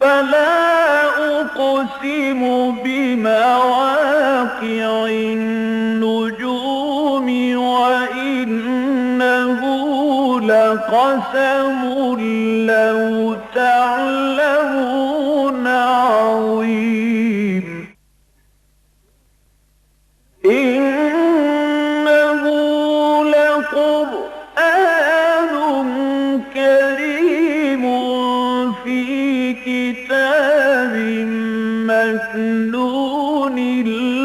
فلا أقسم بمواقع النجوم وإنه لقسم لو تعلمون عظيم إنه لقرآن كريم في كتاب مكنون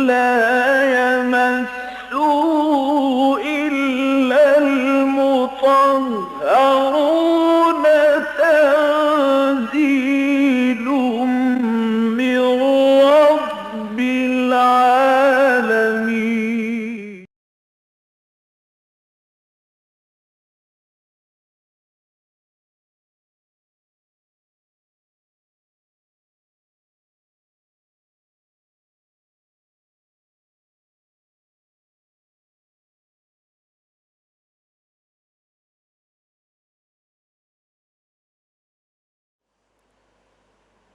لا يمسه إلا المطهرون تنزيل من رب العالمين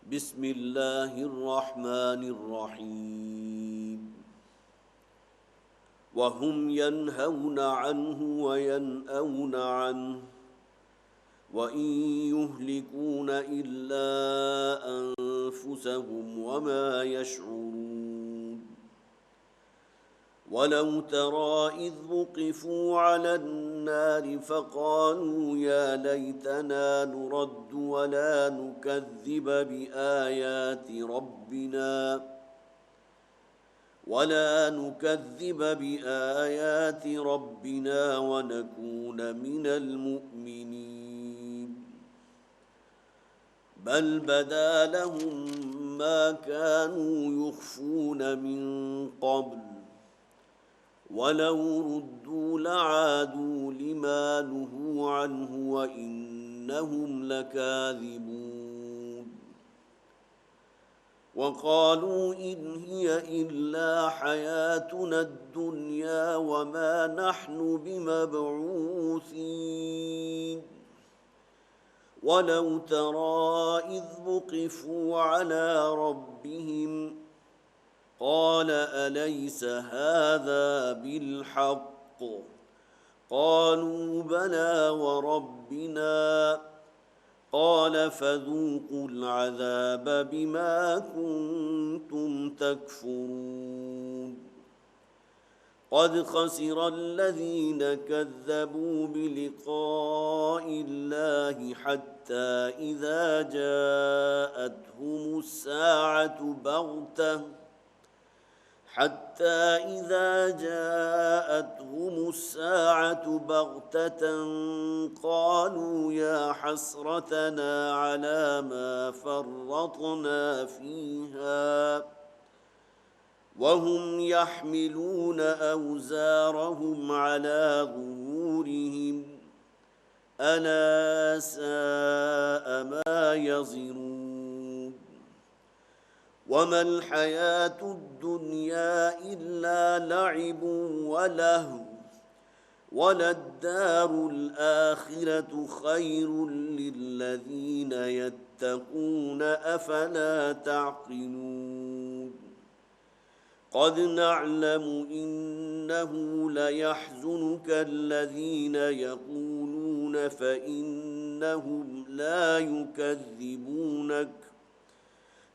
بسم الله الرحمن الرحيم وهم ينهون عنه وينأون عنه وإن يهلكون إلا أنفسهم وما يشعرون ولو ترى إذ وقفوا على النار فقالوا يا ليتنا نرد ولا نكذب بآيات ربنا ونكون من المؤمنين بل بدا لهم ما كانوا يخفون من قبل ولو ردوا لعادوا لما نهوا عنه وإنهم لكاذبون وقالوا إن هي إلا حياتنا الدنيا وما نحن بمبعوثين ولو ترى إذ وقفوا على ربهم قال أليس هذا بالحق قالوا بلى وربنا قال فذوقوا العذاب بما كنتم تكفرون قد خسر الذين كذبوا بلقاء الله حتى إذا جاءتهم الساعة بغتة قالوا يا حسرتنا على ما فرطنا فيها وهم يحملون أوزارهم على ظهورهم ألا ساء ما يزرون وما الحياة الدنيا إلا لعب ولهو وللدار الآخرة خير للذين يتقون أفلا تعقلون قد نعلم إنه ليحزنك الذين يقولون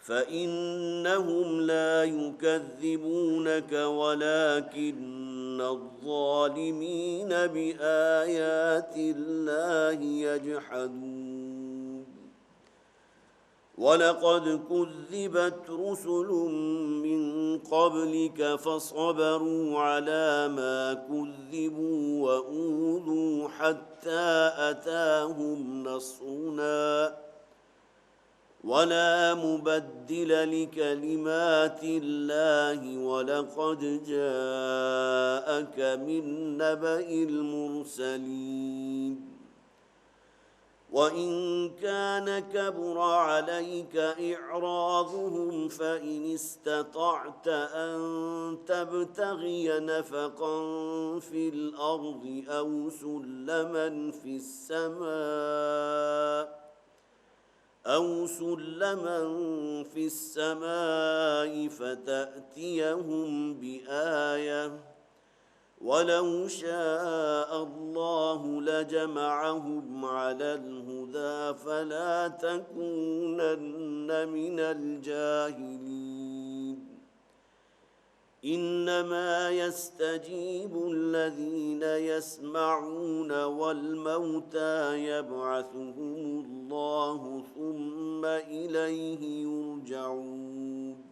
فإنهم لا يكذبونك ولكن الظالمين بآيات الله يجحدون ولقد كذبت رسل من قبلك فصبروا على ما كذبوا وأوذوا حتى أتاهم نصرنا ولا مبدل لكلمات الله ولقد جاءك من نبأ المرسلين وإن كان كبر عليك إعراضهم فإن استطعت أن تبتغي نفقا في الأرض أو سلما في السماء فتأتيهم بآية ولو شاء الله لجمعهم على الهدى فلا تكونن من الجاهلين إنما يستجيب الذين يسمعون والموتى يبعثهم الله ثم إليه يرجعون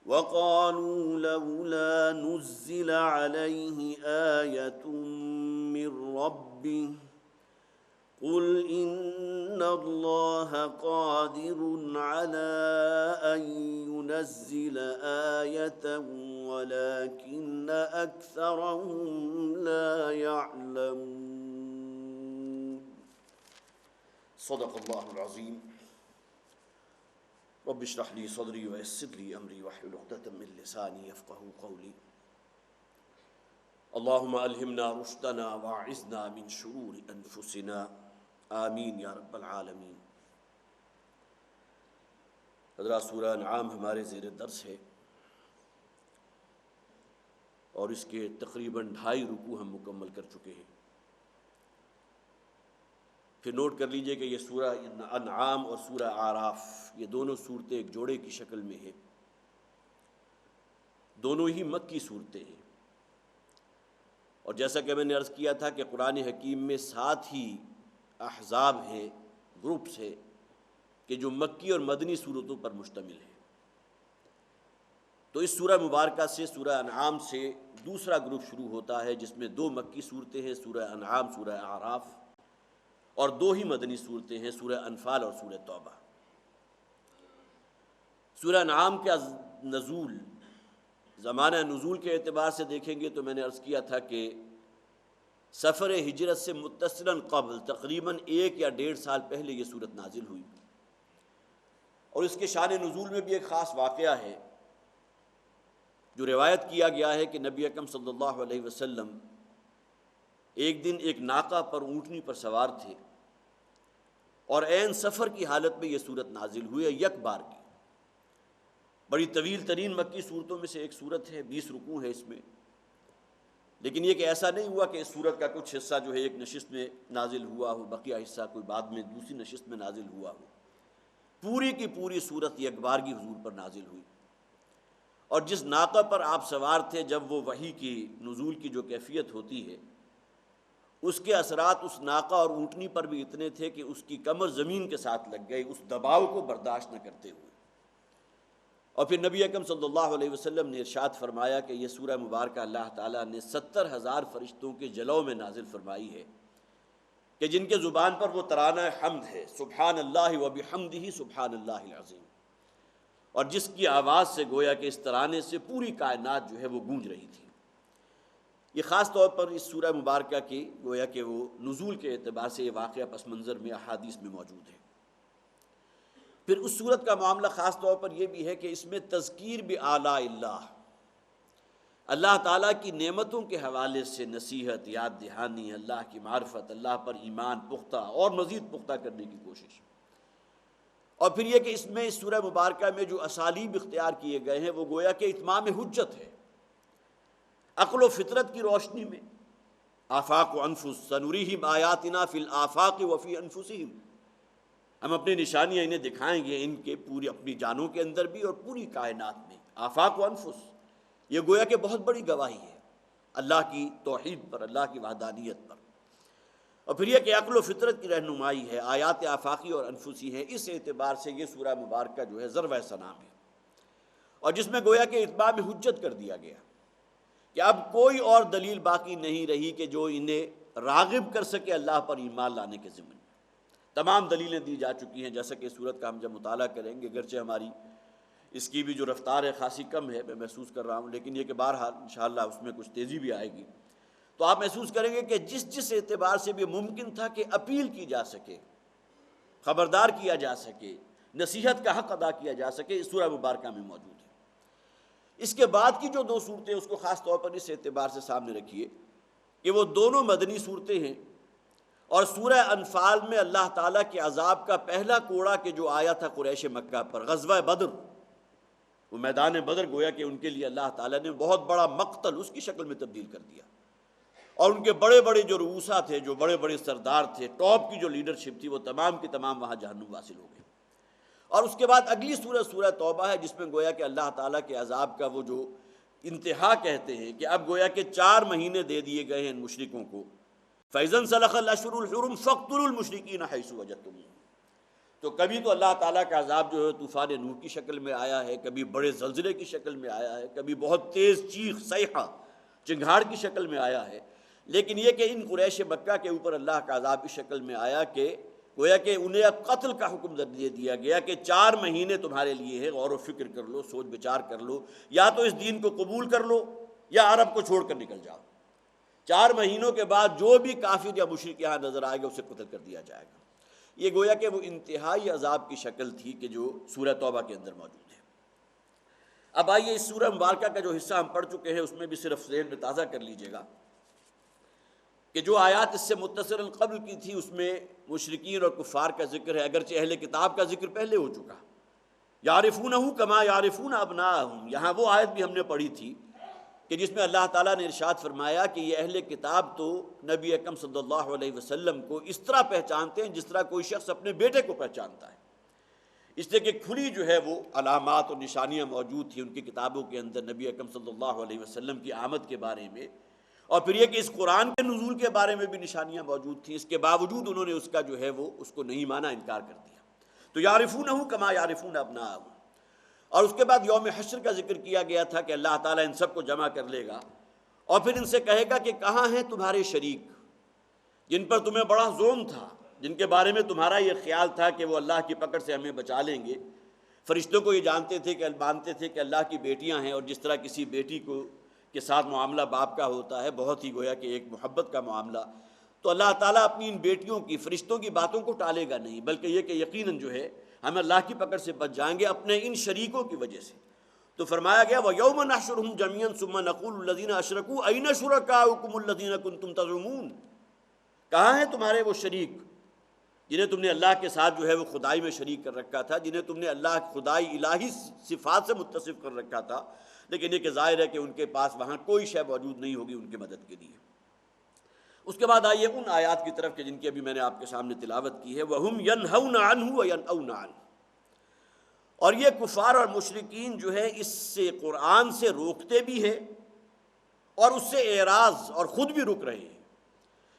وقالوا لولا نزل عليه آية من ربه قل إن الله قادر على أن ينزل آية ولكن أكثرهم لا يعلمون. صدق الله العظيم. رب اشرح لي صدري ويسر لي أمري واحلل عقدة من لساني يفقهوا قولي. اللهم ألهمنا رشدنا واعذنا من شرور أنفسنا آمین یا رب العالمین. حضرات سورہ انعام ہمارے زیر درس ہے اور اس کے تقریباً 2.5 رکوع ہم مکمل کر چکے ہیں. پھر نوٹ کر لیجئے کہ یہ سورہ انعام اور سورہ اعراف یہ دونوں صورتیں ایک جوڑے کی شکل میں ہیں، دونوں ہی مکی صورتیں ہیں. اور جیسا کہ میں نے عرض کیا تھا کہ قرآن حکیم میں 7 ہی احزاب ہیں، گروپس ہیں کہ جو مکی اور مدنی صورتوں پر مشتمل ہیں. تو اس سورہ مبارکہ سے سورہ انعام سے دوسرا گروپ شروع ہوتا ہے جس میں 2 مکی صورتیں ہیں، سورہ انعام سورہ اعراف، اور 2 ہی مدنی صورتیں ہیں، سورہ انفال اور سورہ توبہ. سورہ انعام کا نزول زمانہ نزول کے اعتبار سے دیکھیں گے تو میں نے عرض کیا تھا کہ سفر ہجرت سے متصلاً قبل تقریباً 1 یا 1.5 سال پہلے یہ صورت نازل ہوئی. اور اس کے شان نزول میں بھی ایک خاص واقعہ ہے جو روایت کیا گیا ہے کہ نبی اکرم صلی اللہ علیہ وسلم ایک دن ایک ناقہ پر اونٹنی پر سوار تھے اور عین سفر کی حالت میں یہ صورت نازل ہوئی ہے، یک بار کی. بڑی طویل ترین مکی صورتوں میں سے ایک صورت ہے، 20 رکوع ہے اس میں. لیکن یہ کہ ایسا نہیں ہوا کہ اس صورت کا کچھ حصہ جو ہے ایک نشست میں نازل ہوا ہو، بقیہ حصہ کوئی بعد میں دوسری نشست میں نازل ہوا ہو. پوری کی پوری صورت یک بار کی حضور پر نازل ہوئی. اور جس ناقہ پر آپ سوار تھے، جب وہ وحی کی نزول کی جو کیفیت ہوتی ہے اس کے اثرات اس ناقہ اور اونٹنی پر بھی اتنے تھے کہ اس کی کمر زمین کے ساتھ لگ گئی اس دباؤ کو برداشت نہ کرتے ہوئے. اور پھر نبی اکرم صلی اللہ علیہ وسلم نے ارشاد فرمایا کہ یہ سورہ مبارکہ اللہ تعالیٰ نے 70,000 فرشتوں کے جلوہ میں نازل فرمائی ہے کہ جن کے زبان پر وہ ترانہ حمد ہے، سبحان اللہ و بحمدہ سبحان اللہ العظیم، اور جس کی آواز سے گویا کہ اس ترانے سے پوری کائنات جو ہے وہ گونج رہی تھی. یہ خاص طور پر اس سورہ مبارکہ کی گویا کہ وہ نزول کے اعتبار سے یہ واقعہ پس منظر میں احادیث میں موجود ہے. پھر اس صورت کا معاملہ خاص طور پر یہ بھی ہے کہ اس میں تذکیر بآلاء اللہ، اللہ تعالیٰ کی نعمتوں کے حوالے سے نصیحت، یاد دہانی، اللہ کی معرفت، اللہ پر ایمان پختہ اور مزید پختہ کرنے کی کوشش. اور پھر یہ کہ اس میں اس سورہ مبارکہ میں جو اسالیب اختیار کیے گئے ہیں وہ گویا کہ اتمام حجت ہے. عقل و فطرت کی روشنی میں آفاق و انفس سنریہم آیاتنا فی الآفاق وفی انفسہم، ہم اپنی نشانیاں انہیں دکھائیں گے ان کے پوری اپنی جانوں کے اندر بھی اور پوری کائنات میں. آفاق و انفس یہ گویا کہ بہت بڑی گواہی ہے اللہ کی توحید پر، اللہ کی وحدانیت پر. اور پھر یہ کہ عقل و فطرت کی رہنمائی ہے، آیات آفاقی اور انفسی ہیں. اس اعتبار سے یہ سورہ مبارکہ جو ہے ذروہ سنام ہے اور جس میں گویا کہ اتمام حجت کر دیا گیا کہ اب کوئی اور دلیل باقی نہیں رہی کہ جو انہیں راغب کر سکے اللہ پر ایمان لانے کے ضمن. تمام دلیلیں دی جا چکی ہیں، جیسا کہ اس صورت کا ہم جب مطالعہ کریں گے، گرچہ ہماری اس کی بھی جو رفتار ہے خاصی کم ہے، میں محسوس کر رہا ہوں، لیکن یہ کہ بہرحال انشاءاللہ اس میں کچھ تیزی بھی آئے گی، تو آپ محسوس کریں گے کہ جس اعتبار سے بھی ممکن تھا کہ اپیل کی جا سکے، خبردار کیا جا سکے، نصیحت کا حق ادا کیا جا سکے، اس سورہ مبارکہ میں موجود ہے. اس کے بعد کی جو 2 صورتیں اس کو خاص طور پر اس اعتبار سے سامنے رکھیے کہ وہ دونوں مدنی صورتیں ہیں اور سورہ انفال میں اللہ تعالیٰ کے عذاب کا پہلا کوڑا کہ جو آیا تھا قریش مکہ پر، غزوہ بدر، وہ میدان بدر گویا کہ ان کے لیے اللہ تعالیٰ نے بہت بڑا مقتل اس کی شکل میں تبدیل کر دیا، اور ان کے بڑے بڑے جو رؤوسا تھے، جو بڑے بڑے سردار تھے، ٹاپ کی جو لیڈرشپ تھی، وہ تمام کی تمام وہاں جہنم واصل ہو گئے۔ اور اس کے بعد اگلی سورہ سورہ توبہ ہے، جس میں گویا کہ اللہ تعالیٰ کے عذاب کا وہ جو انتہا کہتے ہیں کہ اب گویا کہ 4 مہینے دے دیے گئے ہیں ان مشرکوں کو، فَإِذَا انْسَلَخَ الْأَشْهُرُ الْحُرُمُ فَاقْتُلُوا الْمُشْرِكِينَ حَيْثُ وَجَدتُّمُوهُمْ۔ تو کبھی تو اللہ تعالیٰ کا عذاب جو ہے طوفان نوح کی شکل میں آیا ہے، کبھی بڑے زلزلے کی شکل میں آیا ہے، کبھی بہت تیز چیخ صیحہ چنگھاڑ کی شکل میں آیا ہے، لیکن یہ کہ ان قریش مکہ کے اوپر اللہ کا عذاب کی شکل میں آیا کہ گویا کہ انہیں اب قتل کا حکم دے دیا گیا کہ 4 مہینے تمہارے لیے ہے، غور و فکر کر لو، سوچ بچار کر لو، یا تو اس دین کو قبول کر لو یا عرب کو چھوڑ کر نکل جاؤ۔ 4 مہینوں کے بعد جو بھی کافر یا مشرک یہاں نظر آئے گا اسے قتل کر دیا جائے گا۔ یہ گویا کہ وہ انتہائی عذاب کی شکل تھی کہ جو سورہ توبہ کے اندر موجود ہے۔ اب آئیے اس سورہ مبارکہ کا جو حصہ ہم پڑھ چکے ہیں اس میں بھی صرف ذہن میں تازہ کر لیجئے گا کہ جو آیات اس سے متصل قبل کی تھی اس میں مشرکین اور کفار کا ذکر ہے، اگرچہ اہل کتاب کا ذکر پہلے ہو چکا، یعرفونہ کما یعرفون ابناءہم، یہاں وہ آیت بھی ہم نے پڑھی تھی کہ جس میں اللہ تعالیٰ نے ارشاد فرمایا کہ یہ اہل کتاب تو نبی اکرم صلی اللہ علیہ وسلم کو اس طرح پہچانتے ہیں جس طرح کوئی شخص اپنے بیٹے کو پہچانتا ہے، اس لیے کہ کھلی جو ہے وہ علامات اور نشانیاں موجود تھیں ان کی کتابوں کے اندر نبی اکرم صلی اللہ علیہ وسلم کی آمد کے بارے میں، اور پھر یہ کہ اس قرآن کے نزول کے بارے میں بھی نشانیاں موجود تھیں، اس کے باوجود انہوں نے اس کا جو ہے وہ اس کو نہیں مانا، انکار کر دیا۔ تو یعرفونہ کما یعرفون ابناءہم، اور اس کے بعد یوم حشر کا ذکر کیا گیا تھا کہ اللہ تعالیٰ ان سب کو جمع کر لے گا اور پھر ان سے کہے گا کہ کہاں ہیں تمہارے شریک جن پر تمہیں بڑا ظلم تھا، جن کے بارے میں تمہارا یہ خیال تھا کہ وہ اللہ کی پکڑ سے ہمیں بچا لیں گے۔ فرشتوں کو یہ مانتے تھے کہ اللہ کی بیٹیاں ہیں، اور جس طرح کسی بیٹی کو کے ساتھ معاملہ باپ کا ہوتا ہے، بہت ہی گویا کہ ایک محبت کا معاملہ، تو اللہ تعالیٰ اپنی ان بیٹیوں کی، فرشتوں کی باتوں کو ٹالے گا نہیں، بلکہ یہ کہ یقیناً جو ہے ہم اللہ کی پکڑ سے بچ جائیں گے اپنے ان شریکوں کی وجہ سے۔ تو فرمایا گیا وَيَوْمَ نَحْشُرُهُمْ جَمِيعًا ثُمَّ نَقُولُ الَّذِينَ أَشْرَكُوا أَيْنَ شُرَكَاؤُكُمُ الَّذِينَ كُنتُمْ تَزْعُمُونَ، کہاں ہیں تمہارے وہ شریک جنہیں تم نے اللہ کے ساتھ جو ہے وہ خدائی میں شریک کر رکھا تھا، جنہیں تم نے اللہ خدائی الہی صفات سے متصف کر رکھا تھا، لیکن یہ کہ ظاہر ہے کہ ان کے پاس وہاں کوئی شے موجود نہیں ہوگی ان کی مدد کے لیے۔ اس کے بعد آئیے ان آیات کی طرف کہ جن کی ابھی میں نے آپ کے سامنے تلاوت کی ہے، وَهُمْ يَنْهَوْنَ عَنْهُ وَيَنْأَوْنَ عَنْهُ، اور یہ کفار اور مشرکین جو ہے اس سے قرآن سے روکتے بھی ہیں اور اس سے اعراض اور خود بھی رک رہے ہیں۔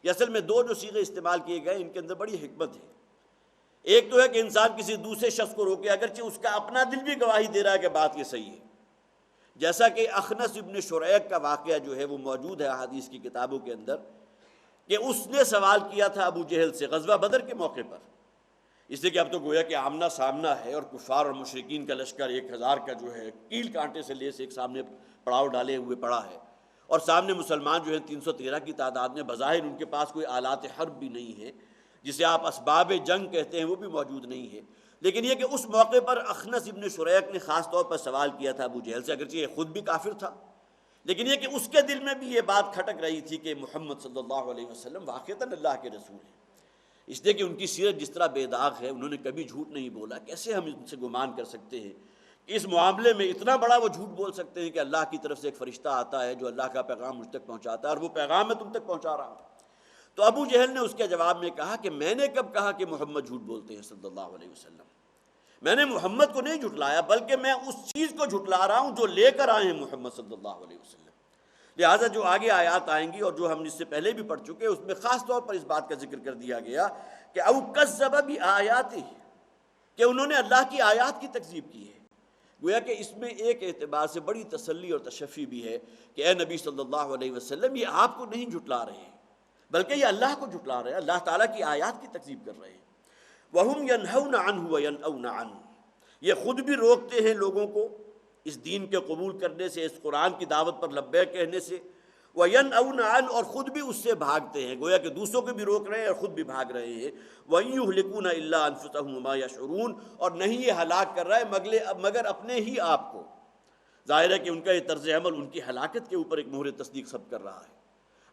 یہ اصل میں 2 جو صیغے استعمال کیے گئے ان کے اندر بڑی حکمت ہے۔ ایک تو ہے کہ انسان کسی دوسرے شخص کو روکے اگرچہ اس کا اپنا دل بھی گواہی دے رہا ہے کہ بات یہ صحیح ہے، جیسا کہ اخنس ابن شریق کا واقعہ جو ہے وہ موجود ہے احادیث کی کتابوں کے اندر کہ اس نے سوال کیا تھا ابو جہل سے غزوہ بدر کے موقع پر، اس لیے کہ اب تو گویا کہ آمنا سامنا ہے اور کفار اور مشرکین کا لشکر 1000 کا جو ہے کیل کانٹے سے لیس ایک سامنے پڑاؤ ڈالے ہوئے پڑا ہے، اور سامنے مسلمان جو ہے 313 کی تعداد میں، بظاہر ان کے پاس کوئی آلات حرب بھی نہیں ہے، جسے آپ اسباب جنگ کہتے ہیں، وہ بھی موجود نہیں ہے۔ لیکن یہ کہ اس موقع پر اخنس ابن شریق نے خاص طور پر سوال کیا تھا ابو جہل سے، اگرچہ یہ خود بھی کافر تھا، لیکن یہ کہ اس کے دل میں بھی یہ بات کھٹک رہی تھی کہ محمد صلی اللہ علیہ وسلم واقعتاً اللہ کے رسول ہیں، اس لیے کہ ان کی سیرت جس طرح بے داغ ہے، انہوں نے کبھی جھوٹ نہیں بولا، کیسے ہم ان سے گمان کر سکتے ہیں کہ اس معاملے میں اتنا بڑا وہ جھوٹ بول سکتے ہیں کہ اللہ کی طرف سے ایک فرشتہ آتا ہے جو اللہ کا پیغام مجھ تک پہنچاتا ہے اور وہ پیغام میں تم تک پہنچا رہا ہوں۔ تو ابو جہل نے اس کے جواب میں کہا کہ میں نے کب کہا کہ محمد جھوٹ بولتے ہیں صلی اللہ علیہ وسلم، میں نے محمد کو نہیں جھٹلایا بلکہ میں اس چیز کو جھٹلا رہا ہوں جو لے کر آئے ہیں محمد صلی اللہ علیہ وسلم۔ لہٰذا جو آگے آیات آئیں گی اور جو ہم اس سے پہلے بھی پڑھ چکے، اس میں خاص طور پر اس بات کا ذکر کر دیا گیا کہ او کذب بآیاتہ، کہ انہوں نے اللہ کی آیات کی تکذیب کی ہے۔ گویا کہ اس میں ایک اعتبار سے بڑی تسلی اور تشفی بھی ہے کہ اے نبی صلی اللہ علیہ وسلم، یہ آپ کو نہیں جھٹلا رہے ہیں بلکہ یہ اللہ کو جھٹلا رہے ہیں، اللہ تعالیٰ کی آیات کی تکذیب کر رہے ہیں۔ وَهُمْ يَنْهَوْنَ عَنْهُ وَيَنْأَوْنَ عَنْهُ، یہ خود بھی روکتے ہیں لوگوں کو اس دین کے قبول کرنے سے، اس قرآن کی دعوت پر لبیک کہنے سے، وَيَنْأَوْنَ عَنْهُ، اور خود بھی اس سے بھاگتے ہیں، گویا کہ دوسروں کو بھی روک رہے ہیں اور خود بھی بھاگ رہے ہیں۔ وَإِن يُهْلِكُونَ إِلَّا أَنفُسَهُمْ وَمَا يَشْعُرُونَ، اور نہیں یہ ہلاک کر رہا ہے مگر اپنے ہی آپ کو۔ ظاہر ہے کہ ان کا یہ طرز عمل ان کی ہلاکت کے اوپر ایک مہر تصدیق سب کر رہا ہے۔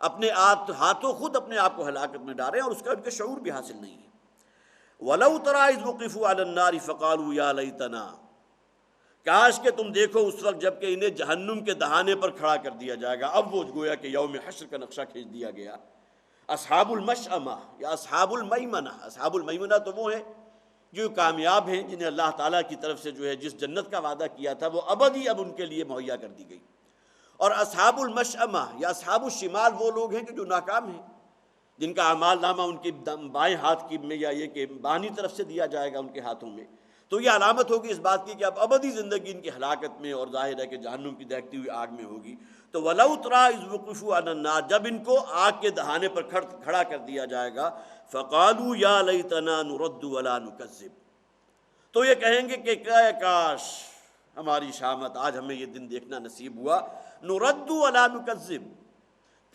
اپنے ہاتھوں خود اپنے آپ کو ہلاکت میں ڈالیں اور اس کا ان کا شعور بھی حاصل نہیں ہے۔ وَلَوْ تَرَىٰ إِذْ وُقِفُوا عَلَى النَّارِ فَقَالُوا يَا لَيْتَنَا، کاش کہ تم دیکھو اس وقت جب کہ انہیں جہنم کے دہانے پر کھڑا کر دیا جائے گا۔ اب وہ گویا کہ یوم حشر کا نقشہ کھینچ دیا گیا۔ اصحاب المشأمہ یا اصحاب المیمنہ، اصحاب المیمنہ تو وہ ہیں جو کامیاب ہیں، جنہیں اللہ تعالیٰ کی طرف سے جو ہے جس جنت کا وعدہ کیا تھا وہ ابدی اب ان کے لیے مہیا کر دی گئی۔ اور اصحاب المشأمہ یا اصحاب الشمال وہ لوگ ہیں کہ جو ناکام ہیں، جن کا اعمال نامہ ان کے بائیں ہاتھ کی میں یا یہ کہ بانی طرف سے دیا جائے گا ان کے ہاتھوں میں، تو یہ علامت ہوگی اس بات کی کہ اب ابدی زندگی ان کی ہلاکت میں اور ظاہر ہے کہ جہنم کی دہکتی ہوئی آگ میں ہوگی۔ تو وَلَوْ تَرَىٰ إِذْ وُقِفُوا عَلَى النَّارِ، جب ان کو آگ کے دہانے پر کھڑا کر دیا جائے گا، فَقَالُوا يَا لَيْتَنَا نُرَدُّ وَلَا نُكَذِّبُ، تو یہ کہیں گے کہ کاش ہماری شامت، آج ہمیں یہ دن دیکھنا نصیب ہوا، نُرَدُّ وَلَا نُكَذِّبُ،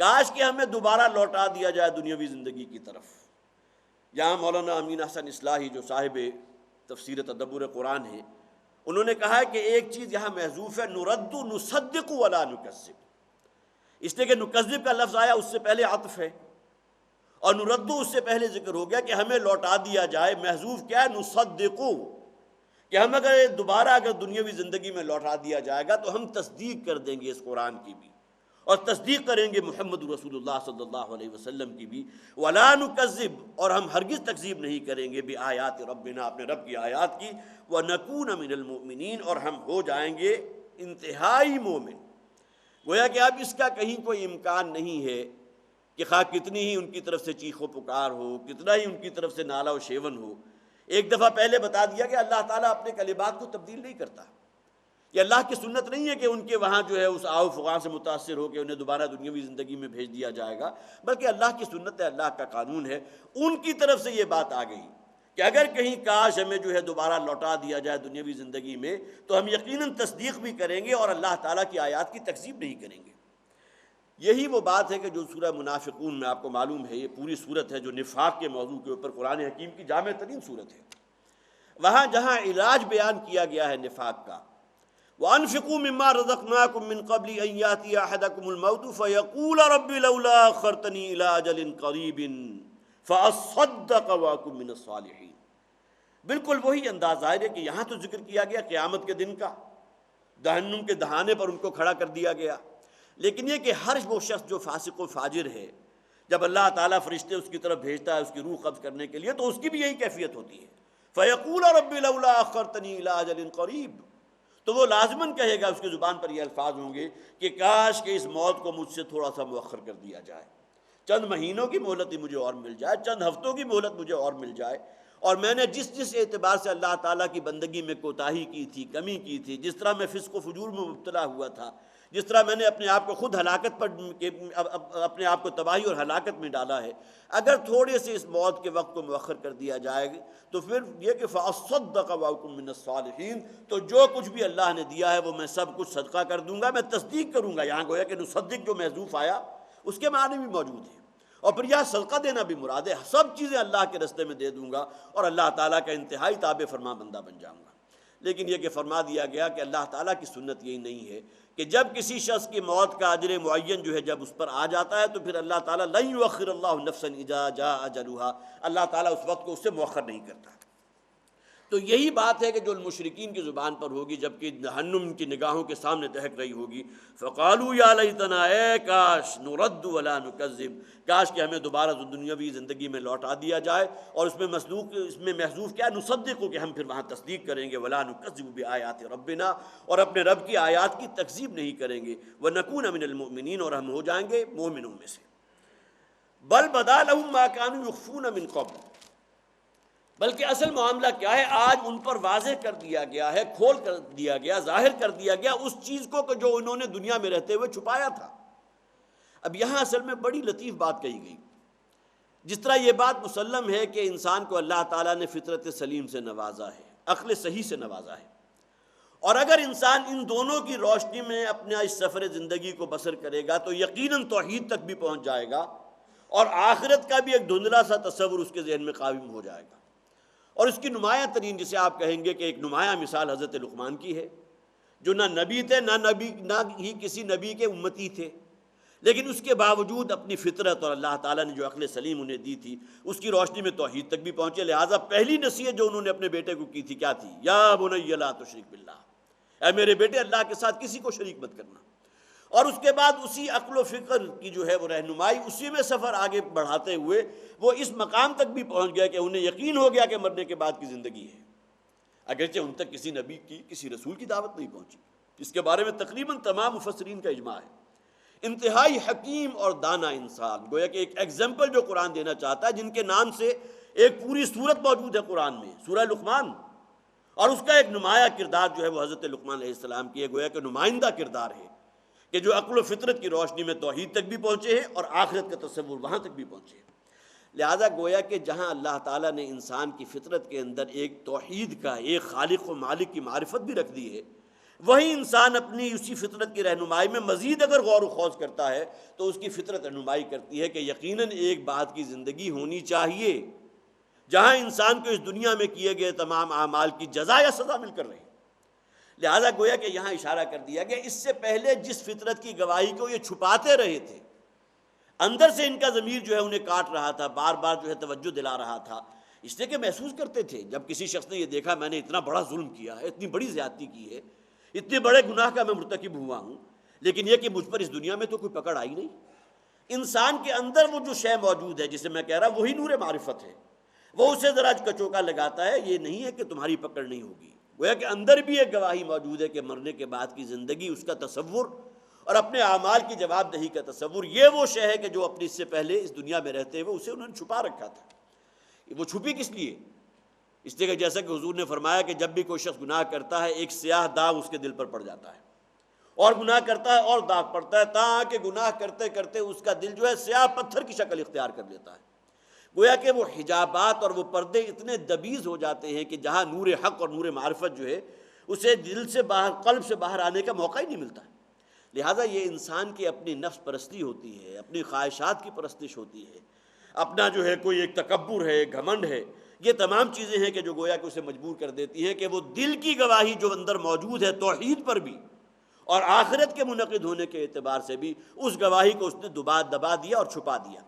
کاش کہ ہمیں دوبارہ لوٹا دیا جائے دنیاوی زندگی کی طرف۔ یہاں مولانا امین احسن اصلاحی جو صاحب تفسیر تدبر قرآن ہے، انہوں نے کہا ہے کہ ایک چیز یہاں محذوف ہے، نُرَدُّ نُصَدِّقُ وَلَا نُكَذِّبُ، اس لیے کہ نُكَذِّب کا لفظ آیا اس سے پہلے عطف ہے، اور نُرَدُّ اس سے پہلے ذکر ہو گیا کہ ہمیں لوٹا دیا جائے۔ محذوف کیا ہے؟ نُصَدِّقُ، کہ ہم اگر دوبارہ دنیاوی زندگی میں لوٹا دیا جائے گا تو ہم تصدیق کر دیں گے اس قرآن کی بھی، اور تصدیق کریں گے محمد رسول اللہ صلی اللہ علیہ وسلم کی بھی۔ وَلَا نُكَذِّبُ، اور ہم ہرگز تکذیب نہیں کریں گے بِآیاتِ رَبِّنَا، اپنے رب کی آیات کی، وَنَكُونَ مِنَ الْمُؤْمِنِينَ، اور ہم ہو جائیں گے انتہائی مومن۔ گویا کہ اب اس کا کہیں کوئی امکان نہیں ہے کہ خواہ کتنی ہی ان کی طرف سے چیخ و پکار ہو، کتنا ہی ان کی طرف سے نالہ و شیون ہو۔ ایک دفعہ پہلے بتا دیا کہ اللہ تعالیٰ اپنے کلمات کو تبدیل نہیں کرتا، یہ اللہ کی سنت نہیں ہے کہ ان کے وہاں جو ہے اس آؤ فغاں سے متاثر ہو کے انہیں دوبارہ دنیاوی زندگی میں بھیج دیا جائے گا، بلکہ اللہ کی سنت ہے، اللہ کا قانون ہے۔ ان کی طرف سے یہ بات آ گئی کہ اگر کہیں کاش ہمیں جو ہے دوبارہ لوٹا دیا جائے دنیاوی زندگی میں تو ہم یقیناً تصدیق بھی کریں گے اور اللہ تعالیٰ کی آیات کی تکذیب نہیں کریں گے۔ یہی وہ بات ہے کہ جو سورہ منافقون میں آپ کو معلوم ہے، یہ پوری صورت ہے جو نفاق کے موضوع کے اوپر قرآن حکیم کی جامع ترین صورت ہے۔ وہاں جہاں علاج بیان کیا گیا ہے نفاق کا، وَأَنفِقُوا مِمَّا رَزَقْنَاكُم مِّن قَبْلِ أَن يَأْتِيَ أَحَدَكُمُ الْمَوْتُ فَيَقُولَ رَبِّ لَوْلَا أَخَّرْتَنِي إِلَىٰ أَجَلٍ قَرِيبٍ فَأَصَّدَّقَ وَأَكُن مِّنَ الصَّالِحِينَ۔ بالکل وہی انداز ظاہر ہے کہ یہاں تو ذکر کیا گیا قیامت کے دن کا، جہنم کے دہانے پر ان کو کھڑا کر دیا گیا، لیکن یہ کہ ہر وہ شخص جو فاسق و فاجر ہے، جب اللہ تعالیٰ فرشتے اس کی طرف بھیجتا ہے اس کی روح قبض کرنے کے لیے، تو اس کی بھی یہی کیفیت ہوتی ہے، فَيَقُولَ رَبِّ لَوْلَا أَخَّرْتَنِي إِلَىٰ أَجَلٍ قَرِيبٍ، تو وہ لازماً کہے گا، اس کی زبان پر یہ الفاظ ہوں گے کہ کاش کہ اس موت کو مجھ سے تھوڑا سا مؤخر کر دیا جائے، چند مہینوں کی مہلت ہی مجھے اور مل جائے، چند ہفتوں کی مہلت مجھے اور مل جائے، اور میں نے جس اعتبار سے اللہ تعالیٰ کی بندگی میں کوتاہی کی تھی، کمی کی تھی، جس طرح میں فسق و فجور میں مبتلا ہوا تھا، جس طرح میں نے اپنے آپ کو خود ہلاکت پر اپنے آپ کو تباہی اور ہلاکت میں ڈالا ہے، اگر تھوڑے سے اس موت کے وقت کو مؤخر کر دیا جائے گا تو پھر یہ کہ فَأَصَّدَّقَ وَأَكُن مِّنَ الصَّالِحِينَ، تو جو کچھ بھی اللہ نے دیا ہے وہ میں سب کچھ صدقہ کر دوں گا، میں تصدیق کروں گا۔ یہاں گویا کہ نصدق جو محذوف آیا اس کے معنی بھی موجود ہیں، اور پھر یہاں صدقہ دینا بھی مراد ہے، سب چیزیں اللہ کے راستے میں دے دوں گا اور اللہ تعالیٰ کا انتہائی تابع فرما بندہ بن جاؤں گا۔ لیکن یہ کہ فرما دیا گیا کہ اللہ تعالیٰ کی سنت یہی نہیں ہے کہ جب کسی شخص کی موت کا اجر معین جو ہے جب اس پر آ جاتا ہے تو پھر اللہ تعالیٰ لن یؤخر اللہ نفسا اذا جاء اجلها، اللہ تعالیٰ اس وقت کو اس سے مؤخر نہیں کرتا۔ تو یہی بات ہے کہ جو المشرکین کی زبان پر ہوگی جبکہ جہنم کی نگاہوں کے سامنے دہک رہی ہوگی، فقالوا یا لیتنا، اے کاش، نرد ولا نکذب، کاش کہ ہمیں دوبارہ دنیاوی زندگی میں لوٹا دیا جائے، اور اس میں محذوف کیا، نصدق، کہ ہم پھر وہاں تصدیق کریں گے، ولا نکذب بآیات ربنا، اور اپنے رب کی آیات کی تکذیب نہیں کریں گے، ونکون من المؤمنین، اور ہم ہو جائیں گے مومنوں میں سے۔ بل بدا لهم ما كانوا يخفون من قبل، بلکہ اصل معاملہ کیا ہے، آج ان پر واضح کر دیا گیا ہے، کھول کر دیا گیا، ظاہر کر دیا گیا اس چیز کو کہ جو انہوں نے دنیا میں رہتے ہوئے چھپایا تھا۔ اب یہاں اصل میں بڑی لطیف بات کہی گئی، جس طرح یہ بات مسلم ہے کہ انسان کو اللہ تعالیٰ نے فطرت سلیم سے نوازا ہے، عقل صحیح سے نوازا ہے، اور اگر انسان ان دونوں کی روشنی میں اپنا اس سفر زندگی کو بسر کرے گا تو یقیناً توحید تک بھی پہنچ جائے گا، اور آخرت کا بھی ایک دھندلا سا تصور اس کے ذہن میں قائم ہو جائے گا۔ اور اس کی نمایاں ترین، جسے آپ کہیں گے کہ ایک نمایاں مثال حضرت لقمان کی ہے، جو نہ نبی تھے، نہ ہی کسی نبی کے امتی تھے، لیکن اس کے باوجود اپنی فطرت اور اللہ تعالیٰ نے جو عقل سلیم انہیں دی تھی اس کی روشنی میں توحید تک بھی پہنچے. لہٰذا پہلی نصیحت جو انہوں نے اپنے بیٹے کو کی تھی کیا تھی؟ یا بنی لا تشرک باللہ، اے میرے بیٹے اللہ کے ساتھ کسی کو شریک مت کرنا. اور اس کے بعد اسی عقل و فکر کی جو ہے وہ رہنمائی، اسی میں سفر آگے بڑھاتے ہوئے وہ اس مقام تک بھی پہنچ گیا کہ انہیں یقین ہو گیا کہ مرنے کے بعد کی زندگی ہے، اگرچہ ان تک کسی نبی کی کسی رسول کی دعوت نہیں پہنچی. اس کے بارے میں تقریباً تمام مفسرین کا اجماع ہے. انتہائی حکیم اور دانا انسان، گویا کہ ایک ایگزامپل جو قرآن دینا چاہتا ہے، جن کے نام سے ایک پوری سورت موجود ہے قرآن میں، سورہ لقمان، اور اس کا ایک نمایاں کردار جو ہے وہ حضرت لقمان علیہ السلام کی ہے. گویا کہ نمائندہ کردار ہے کہ جو عقل و فطرت کی روشنی میں توحید تک بھی پہنچے ہیں اور آخرت کا تصور وہاں تک بھی پہنچے ہیں. لہذا گویا کہ جہاں اللہ تعالیٰ نے انسان کی فطرت کے اندر ایک توحید کا، ایک خالق و مالک کی معرفت بھی رکھ دی ہے، وہی انسان اپنی اسی فطرت کی رہنمائی میں مزید اگر غور و خوض کرتا ہے تو اس کی فطرت رہنمائی کرتی ہے کہ یقیناً ایک بات کی زندگی ہونی چاہیے جہاں انسان کو اس دنیا میں کیے گئے تمام اعمال کی جزا یا سزا مل کر رہے. لہذا گویا کہ یہاں اشارہ کر دیا کہ اس سے پہلے جس فطرت کی گواہی کو یہ چھپاتے رہے تھے، اندر سے ان کا ضمیر جو ہے انہیں کاٹ رہا تھا، بار بار جو ہے توجہ دلا رہا تھا، اس لیے کہ محسوس کرتے تھے جب کسی شخص نے یہ دیکھا میں نے اتنا بڑا ظلم کیا ہے، اتنی بڑی زیادتی کی ہے، اتنے بڑے گناہ کا میں مرتکب ہوا ہوں، لیکن یہ کہ مجھ پر اس دنیا میں تو کوئی پکڑ آئی نہیں. انسان کے اندر وہ جو شے موجود ہے جسے میں کہہ رہا وہی نور معرفت ہے، وہ اسے ذرا کچوکا لگاتا ہے. یہ نہیں ہے کہ تمہاری پکڑ نہیں ہوگی، گویا کہ اندر بھی ایک گواہی موجود ہے کہ مرنے کے بعد کی زندگی، اس کا تصور اور اپنے اعمال کی جواب دہی کا تصور، یہ وہ شے ہے کہ جو اپنی اس سے پہلے اس دنیا میں رہتے ہوئے اسے انہوں نے چھپا رکھا تھا. وہ چھپی کس لیے؟ اس لیے کہ جیسا کہ حضور نے فرمایا کہ جب بھی کوئی شخص گناہ کرتا ہے ایک سیاہ داغ اس کے دل پر پڑ جاتا ہے، اور گناہ کرتا ہے اور داغ پڑتا ہے، تاکہ گناہ کرتے کرتے اس کا دل جو ہے سیاہ پتھر کی شکل اختیار کر لیتا ہے. گویا کہ وہ حجابات اور وہ پردے اتنے دبیز ہو جاتے ہیں کہ جہاں نور حق اور نور معرفت جو ہے اسے دل سے باہر، قلب سے باہر آنے کا موقع ہی نہیں ملتا. لہٰذا یہ انسان کی اپنی نفس پرستی ہوتی ہے، اپنی خواہشات کی پرستش ہوتی ہے، اپنا جو ہے کوئی ایک تکبر ہے، گھمنڈ ہے، یہ تمام چیزیں ہیں کہ جو گویا کہ اسے مجبور کر دیتی ہیں کہ وہ دل کی گواہی جو اندر موجود ہے توحید پر بھی اور آخرت کے منعقد ہونے کے اعتبار سے بھی، اس گواہی کو اس نے دبا دیا اور چھپا دیا.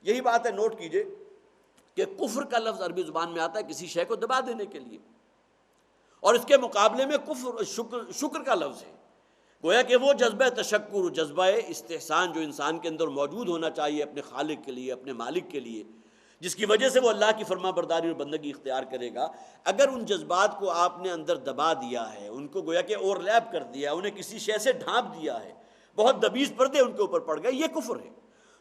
یہی بات ہے، نوٹ کیجئے کہ کفر کا لفظ عربی زبان میں آتا ہے کسی شے کو دبا دینے کے لیے، اور اس کے مقابلے میں کفر شکر کا لفظ ہے. گویا کہ وہ جذبہ تشکر، جذبہ استحسان جو انسان کے اندر موجود ہونا چاہیے اپنے خالق کے لیے، اپنے مالک کے لیے، جس کی وجہ سے وہ اللہ کی فرما برداری اور بندگی اختیار کرے گا، اگر ان جذبات کو آپ نے اندر دبا دیا ہے، ان کو گویا کہ اوور لیپ کر دیا، انہیں کسی شے سے ڈھانپ دیا ہے، بہت دبیز پردے ان کے اوپر پڑ گئے، یہ کفر ہے.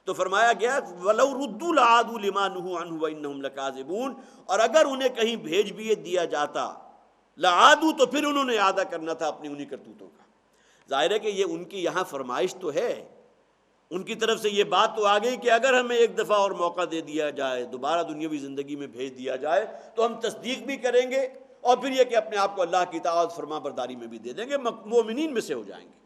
تو فرمایا گیا وَلَوْ رُدُّوا لَعَادُوا لِمَا نُهُوا عَنْهُ وَإِنَّهُمْ لَكَاذِبُونَ، اور اگر انہیں کہیں بھیج بھی دیا جاتا لعادو، تو پھر انہوں نے اعادہ کرنا تھا اپنی انہی کرتوتوں کا. ظاہر ہے کہ یہ ان کی یہاں فرمائش تو ہے، ان کی طرف سے یہ بات تو آ گئی کہ اگر ہمیں ایک دفعہ اور موقع دے دیا جائے، دوبارہ دنیاوی زندگی میں بھیج دیا جائے تو ہم تصدیق بھی کریں گے، اور پھر یہ کہ اپنے آپ کو اللہ کی اطاعت فرما برداری میں بھی دے دیں گے، مومنین میں سے ہو جائیں گے.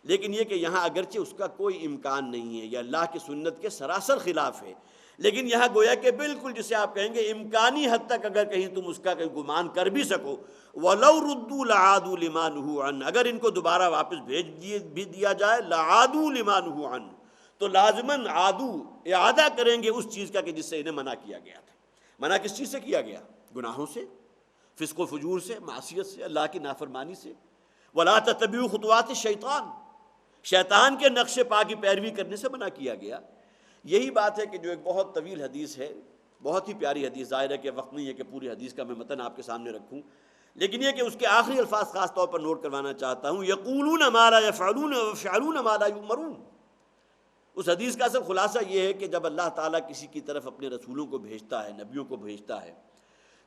لیکن یہ کہ یہاں اگرچہ اس کا کوئی امکان نہیں ہے، یہ اللہ کی سنت کے سراسر خلاف ہے، لیکن یہاں گویا کہ بالکل جسے آپ کہیں گے امکانی حد تک اگر کہیں تم اس کا گمان کر بھی سکو، وَلَوْ رُدُّوا لَعَادُوا لِمَا نُهُوا عَنْهُ، اگر ان کو دوبارہ واپس بھیج بھی دیا جائے لَعَادُوا لِمَا نُهُوا عَنْهُ، تو لازماً عادو اعادہ کریں گے اس چیز کا کہ جس سے انہیں منع کیا گیا تھا. منع کس چیز سے کیا گیا؟ گناہوں سے، فسق و فجور سے، معصیت سے، اللہ کی نافرمانی سے. وَلَا تَتَّبِعُوا خُطُوَاتِ الشَّيْطَانِ، شیطان کے نقش پا کی پیروی کرنے سے منع کیا گیا. یہی بات ہے کہ جو ایک بہت طویل حدیث ہے، بہت ہی پیاری حدیث، ظاہر ہے کہ وقت نہیں ہے کہ پوری حدیث کا میں متن آپ کے سامنے رکھوں، لیکن یہ کہ اس کے آخری الفاظ خاص طور پر نوٹ کروانا چاہتا ہوں، یقولون ما لا یفعلون ویفعلون ما لا یؤمرون. اس حدیث کا اصل خلاصہ یہ ہے کہ جب اللہ تعالیٰ کسی کی طرف اپنے رسولوں کو بھیجتا ہے، نبیوں کو بھیجتا ہے،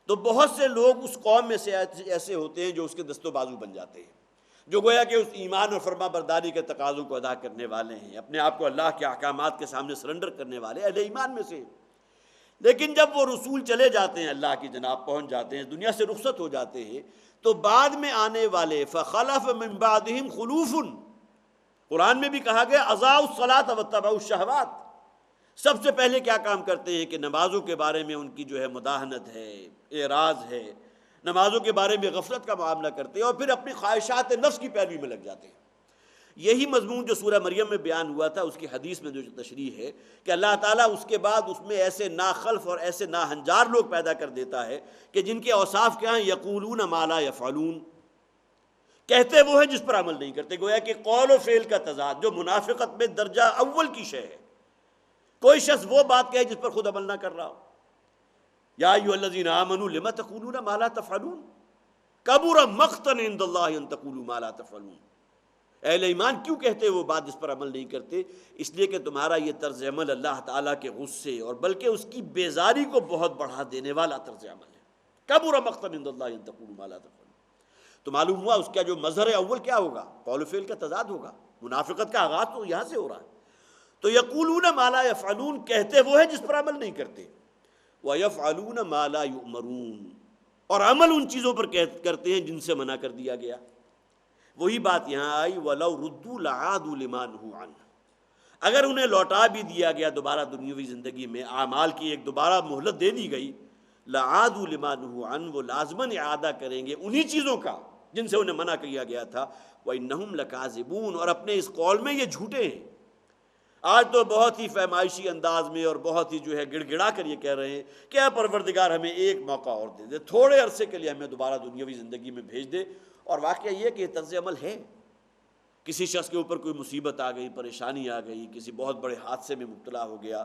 تو بہت سے لوگ اس قوم میں سے ایسے ہوتے ہیں جو اس کے دست و بازو بن جاتے ہیں، جو گویا کہ اس ایمان اور فرما برداری کے تقاضوں کو ادا کرنے والے ہیں، اپنے آپ کو اللہ کے احکامات کے سامنے سرنڈر کرنے والے اہل ایمان میں سے. لیکن جب وہ رسول چلے جاتے ہیں، اللہ کی جناب پہنچ جاتے ہیں، دنیا سے رخصت ہو جاتے ہیں، تو بعد میں آنے والے فخلف من بعدہم خلوف، قرآن میں بھی کہا گیا اضاعوا الصلاۃ واتبعوا الشہوات، سب سے پہلے کیا کام کرتے ہیں کہ نمازوں کے بارے میں ان کی جو ہے مداہنت ہے، اعراض ہے، نمازوں کے بارے میں غفلت کا معاملہ کرتے ہیں، اور پھر اپنی خواہشات نفس کی پیروی میں لگ جاتے ہیں. یہی مضمون جو سورہ مریم میں بیان ہوا تھا، اس کی حدیث میں جو تشریح ہے کہ اللہ تعالیٰ اس کے بعد اس میں ایسے ناخلف اور ایسے ناہنجار لوگ پیدا کر دیتا ہے کہ جن کے اوصاف کیا ہیں، یقولون ما لا یفعلون، کہتے وہ ہیں جس پر عمل نہیں کرتے۔ گویا کہ قول و فعل کا تضاد جو منافقت میں درجہ اول کی شے ہے۔ کوئی شخص وہ بات کہے جس پر خود عمل نہ کر رہا ہو۔ یا ایھا الذین آمنوا لم تقولون ما لا تفعلون کبر مقتا عند اللہ ان تقولوا ما لا تفعلون، اہل ایمان کیوں کہتے وہ بات جس پر عمل نہیں کرتے؟ اس لیے کہ تمہارا یہ طرز عمل اللہ تعالیٰ کے غصے اور بلکہ اس کی بیزاری کو بہت بڑھا دینے والا طرز عمل ہے۔ کبر مقتا عند اللہ ان تقولوا ما لا تفعلون۔ تو معلوم ہوا اس کا جو مظہر اول کیا ہوگا؟ قول و فعل کا تضاد ہوگا۔ منافقت کا آغاز تو یہاں سے ہو رہا ہے۔ تو یقولون ما لا یفعلون، کہتے وہ ہیں جس پر عمل نہیں کرتے، وَيَفْعَلُونَ مَا لَا يُؤْمَرُونَ، اور عمل ان چیزوں پر کرتے ہیں جن سے منع کر دیا گیا۔ وہی بات یہاں آئی، وَلَوْ رُدُّوا لَعَادُوا لِمَا نُهُوا عَنْهُ، اگر انہیں لوٹا بھی دیا گیا دوبارہ دنیاوی زندگی میں، اعمال کی ایک دوبارہ مہلت دے دی گئی، لَعَادُوا لِمَا نُهُوا عَنْهُ، وہ لازماً اعادہ کریں گے انہی چیزوں کا جن سے انہیں منع کیا گیا تھا۔ وَإِنَّهُمْ لَكَاذِبُونَ، اور اپنے اس قول میں یہ جھوٹے ہیں۔ آج تو بہت ہی فہمائشی انداز میں اور بہت ہی گڑ گڑا کر یہ کہہ رہے ہیں کہ اے پروردگار ہمیں ایک موقع اور دے دے، تھوڑے عرصے کے لیے ہمیں دوبارہ دنیاوی زندگی میں بھیج دے۔ اور واقعہ یہ کہ یہ طرز عمل ہے۔ کسی شخص کے اوپر کوئی مصیبت آ گئی، پریشانی آ گئی، کسی بہت بڑے حادثے میں مبتلا ہو گیا،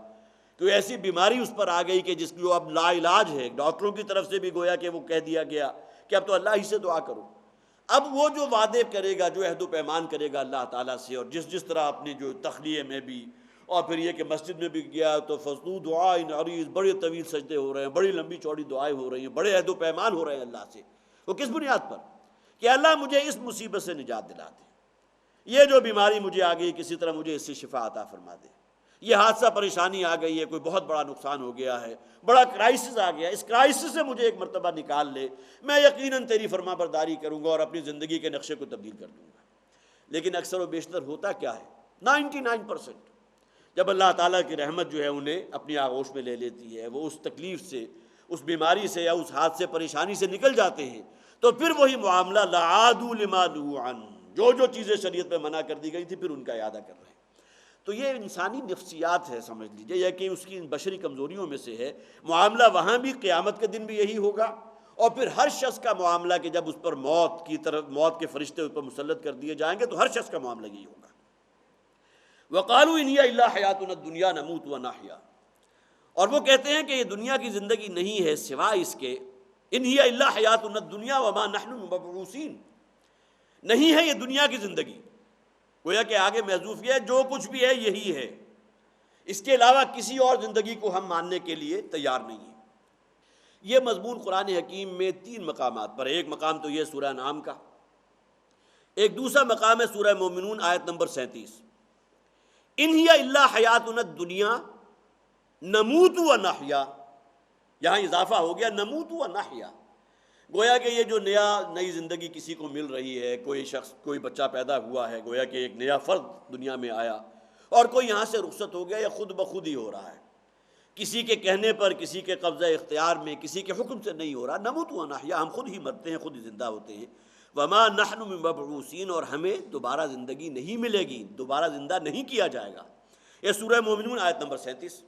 کوئی ایسی بیماری اس پر آ گئی کہ جس کی اب لا علاج ہے، ڈاکٹروں کی طرف سے بھی گویا کہ وہ کہہ دیا گیا کہ اب تو اللہ ہی سے دعا کرو۔ اب وہ جو وعدے کرے گا، جو عہد و پیمان کرے گا اللہ تعالیٰ سے، اور جس طرح اپنی جو تخلیے میں بھی، اور پھر یہ کہ مسجد میں بھی گیا تو فضلو دعائیں عریض، بڑے طویل سجدے ہو رہے ہیں، بڑی لمبی چوڑی دعائیں ہو رہی ہیں، بڑے عہد و پیمان ہو رہے ہیں اللہ سے۔ وہ کس بنیاد پر؟ کہ اللہ مجھے اس مصیبت سے نجات دلا دے، یہ جو بیماری مجھے آ گئی کسی طرح مجھے اس سے شفا عطا فرما دے، یہ حادثہ پریشانی آ گئی ہے، کوئی بہت بڑا نقصان ہو گیا ہے، بڑا کرائسس آ گیا، اس کرائسس سے مجھے ایک مرتبہ نکال لے، میں یقیناً تیری فرما برداری کروں گا اور اپنی زندگی کے نقشے کو تبدیل کر دوں گا۔ لیکن اکثر و بیشتر ہوتا کیا ہے؟ 99% جب اللہ تعالیٰ کی رحمت جو ہے انہیں اپنی آغوش میں لے لیتی ہے، وہ اس تکلیف سے، اس بیماری سے یا اس حادثے پریشانی سے نکل جاتے ہیں، تو پھر وہی معاملہ لعادوا لما نہوا عنہ، جو چیزیں شریعت میں منع کر دی گئی تھی پھر ان کا اعادہ کر رہے ہیں۔ تو یہ انسانی نفسیات ہے، سمجھ لیجئے، یا کہ اس کی بشری کمزوریوں میں سے ہے۔ معاملہ وہاں بھی قیامت کے دن بھی یہی ہوگا، اور پھر ہر شخص کا معاملہ کہ جب اس پر موت کی طرف موت کے فرشتے اس پر مسلط کر دیے جائیں گے تو ہر شخص کا معاملہ یہی ہوگا۔ وَقَالُوا إِنْ هِيَ إِلَّا حَيَاتُنَا الدُّنْيَا نَمُوتُ وَنَحْيَا، اور وہ کہتے ہیں کہ یہ دنیا کی زندگی نہیں ہے سوائے اس کے، إِنْ هِيَ إِلَّا حَيَاتُنَا الدُّنْيَا وَمَا نَحْنُ بِمَبْعُوثِينَ، نہیں ہے یہ دنیا کی زندگی، گویا کہ آگے محذوف یہ ہے جو کچھ بھی ہے یہی ہے، اس کے علاوہ کسی اور زندگی کو ہم ماننے کے لیے تیار نہیں ہیں۔ یہ مضمون قرآن حکیم میں 3 مقامات پر ہے۔ ایک مقام تو یہ سورہ انعام کا، ایک دوسرا مقام ہے سورہ مومنون آیت نمبر 37، ان ہی الا حیاتنا الدنیا نموت و نحیا، یہاں اضافہ ہو گیا نموت و نحیا، گویا کہ یہ جو نئی زندگی کسی کو مل رہی ہے، کوئی شخص کوئی بچہ پیدا ہوا ہے، گویا کہ ایک نیا فرد دنیا میں آیا، اور کوئی یہاں سے رخصت ہو گیا یا خود بخود ہی ہو رہا ہے، کسی کے کہنے پر، کسی کے قبضہ اختیار میں، کسی کے حکم سے نہیں ہو رہا۔ نموت و نحیا، ہم خود ہی مرتے ہیں، خود ہی زندہ ہوتے ہیں۔ وما نحن بمبعوثین، اور ہمیں دوبارہ زندگی نہیں ملے گی، دوبارہ زندہ نہیں کیا جائے گا۔ یہ سورہ مومنون آیت نمبر 37۔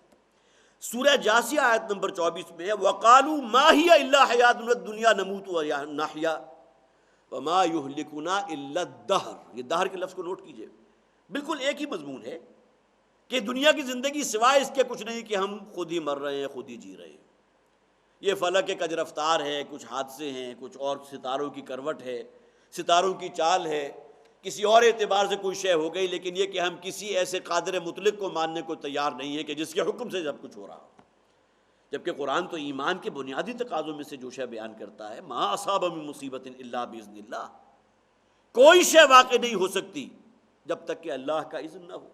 سورہ جاثیہ آیت نمبر 24 میں ہے وَقَالُوا مَا هِيَ إِلَّا حَيَاتُنَا الدُّنْيَا نَمُوتُ وَنَحْيَا وَمَا يُهْلِكُنَا إِلَّا الدَّهْرُ، یہ دہر کے لفظ کو نوٹ کیجئے، بالکل ایک ہی مضمون ہے کہ دنیا کی زندگی سوائے اس کے کچھ نہیں کہ ہم خود ہی مر رہے ہیں، خود ہی جی رہے ہیں۔ یہ فلک کج رفتار ہے، کچھ حادثے ہیں، کچھ اور ستاروں کی کروٹ ہے، ستاروں کی چال ہے، کسی اور اعتبار سے کوئی شے ہو گئی، لیکن یہ کہ ہم کسی ایسے قادر مطلق کو ماننے کو تیار نہیں ہے کہ جس کے حکم سے سب کچھ ہو رہا ہو۔ جبکہ قرآن تو ایمان کے بنیادی تقاضوں میں سے جو شے بیان کرتا ہے، ما اصاب من مصیبت الا باذن اللہ، کوئی شے واقع نہیں ہو سکتی جب تک کہ اللہ کا اذن نہ ہو۔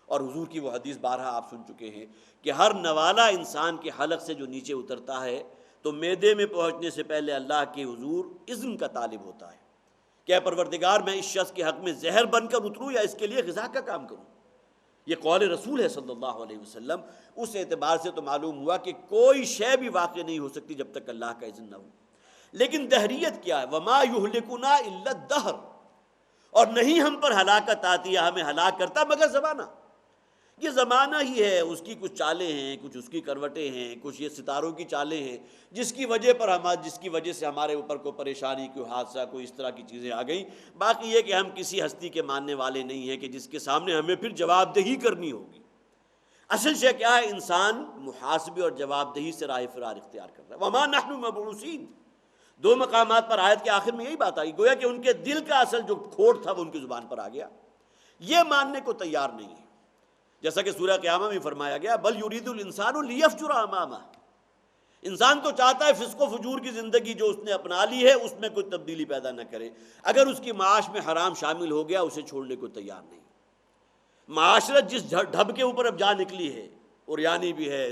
اور حضور کی وہ حدیث بارہا آپ سن چکے ہیں کہ ہر نوالا انسان کے حلق سے جو نیچے اترتا ہے تو معدے میں پہنچنے سے پہلے اللہ کے حضور اذن کا طالب ہوتا ہے کہ اے پروردگار میں اس شخص کے حق میں زہر بن کر اتروں یا اس کے لیے غذا کا کام کروں۔ یہ قول رسول ہے صلی اللہ علیہ وسلم۔ اس اعتبار سے تو معلوم ہوا کہ کوئی شے بھی واقع نہیں ہو سکتی جب تک اللہ کا اذن نہ ہو۔ لیکن دہریت کیا ہے؟ وما یہلکنا الا الدہر، اور نہیں ہم پر ہلاکت آتی یا ہمیں ہلاک کرتا مگر زمانہ. یہ زمانہ ہی ہے، اس کی کچھ چالیں ہیں، کچھ اس کی کروٹیں ہیں، کچھ یہ ستاروں کی چالیں ہیں جس کی وجہ سے ہمارے اوپر کوئی پریشانی، کوئی حادثہ، کوئی اس طرح کی چیزیں آ گئیں. باقی یہ کہ ہم کسی ہستی کے ماننے والے نہیں ہیں کہ جس کے سامنے ہمیں پھر جواب دہی کرنی ہوگی. اصل شے کیا ہے؟ انسان محاسبے اور جواب دہی سے راہ فرار اختیار کر رہا ہے. وما نحن مبعوثین. 2 مقامات پر آیت کے آخر میں یہی بات آئی، گویا کہ ان کے دل کا اصل جو کھوٹ تھا وہ ان کی زبان پر آ گیا. یہ ماننے کو تیار نہیں ہے. جیسا کہ سورہ قیامہ میں فرمایا گیا بل یرید الانسان لیفجر امامہ. انسان تو چاہتا ہے فسق و فجور کی زندگی جو اس نے اپنا لی ہے اس میں کوئی تبدیلی پیدا نہ کرے. اگر اس کی معاش میں حرام شامل ہو گیا اسے چھوڑنے کو تیار نہیں. معاشرت جس ڈھب کے اوپر اب جا نکلی ہے، عریانی بھی ہے،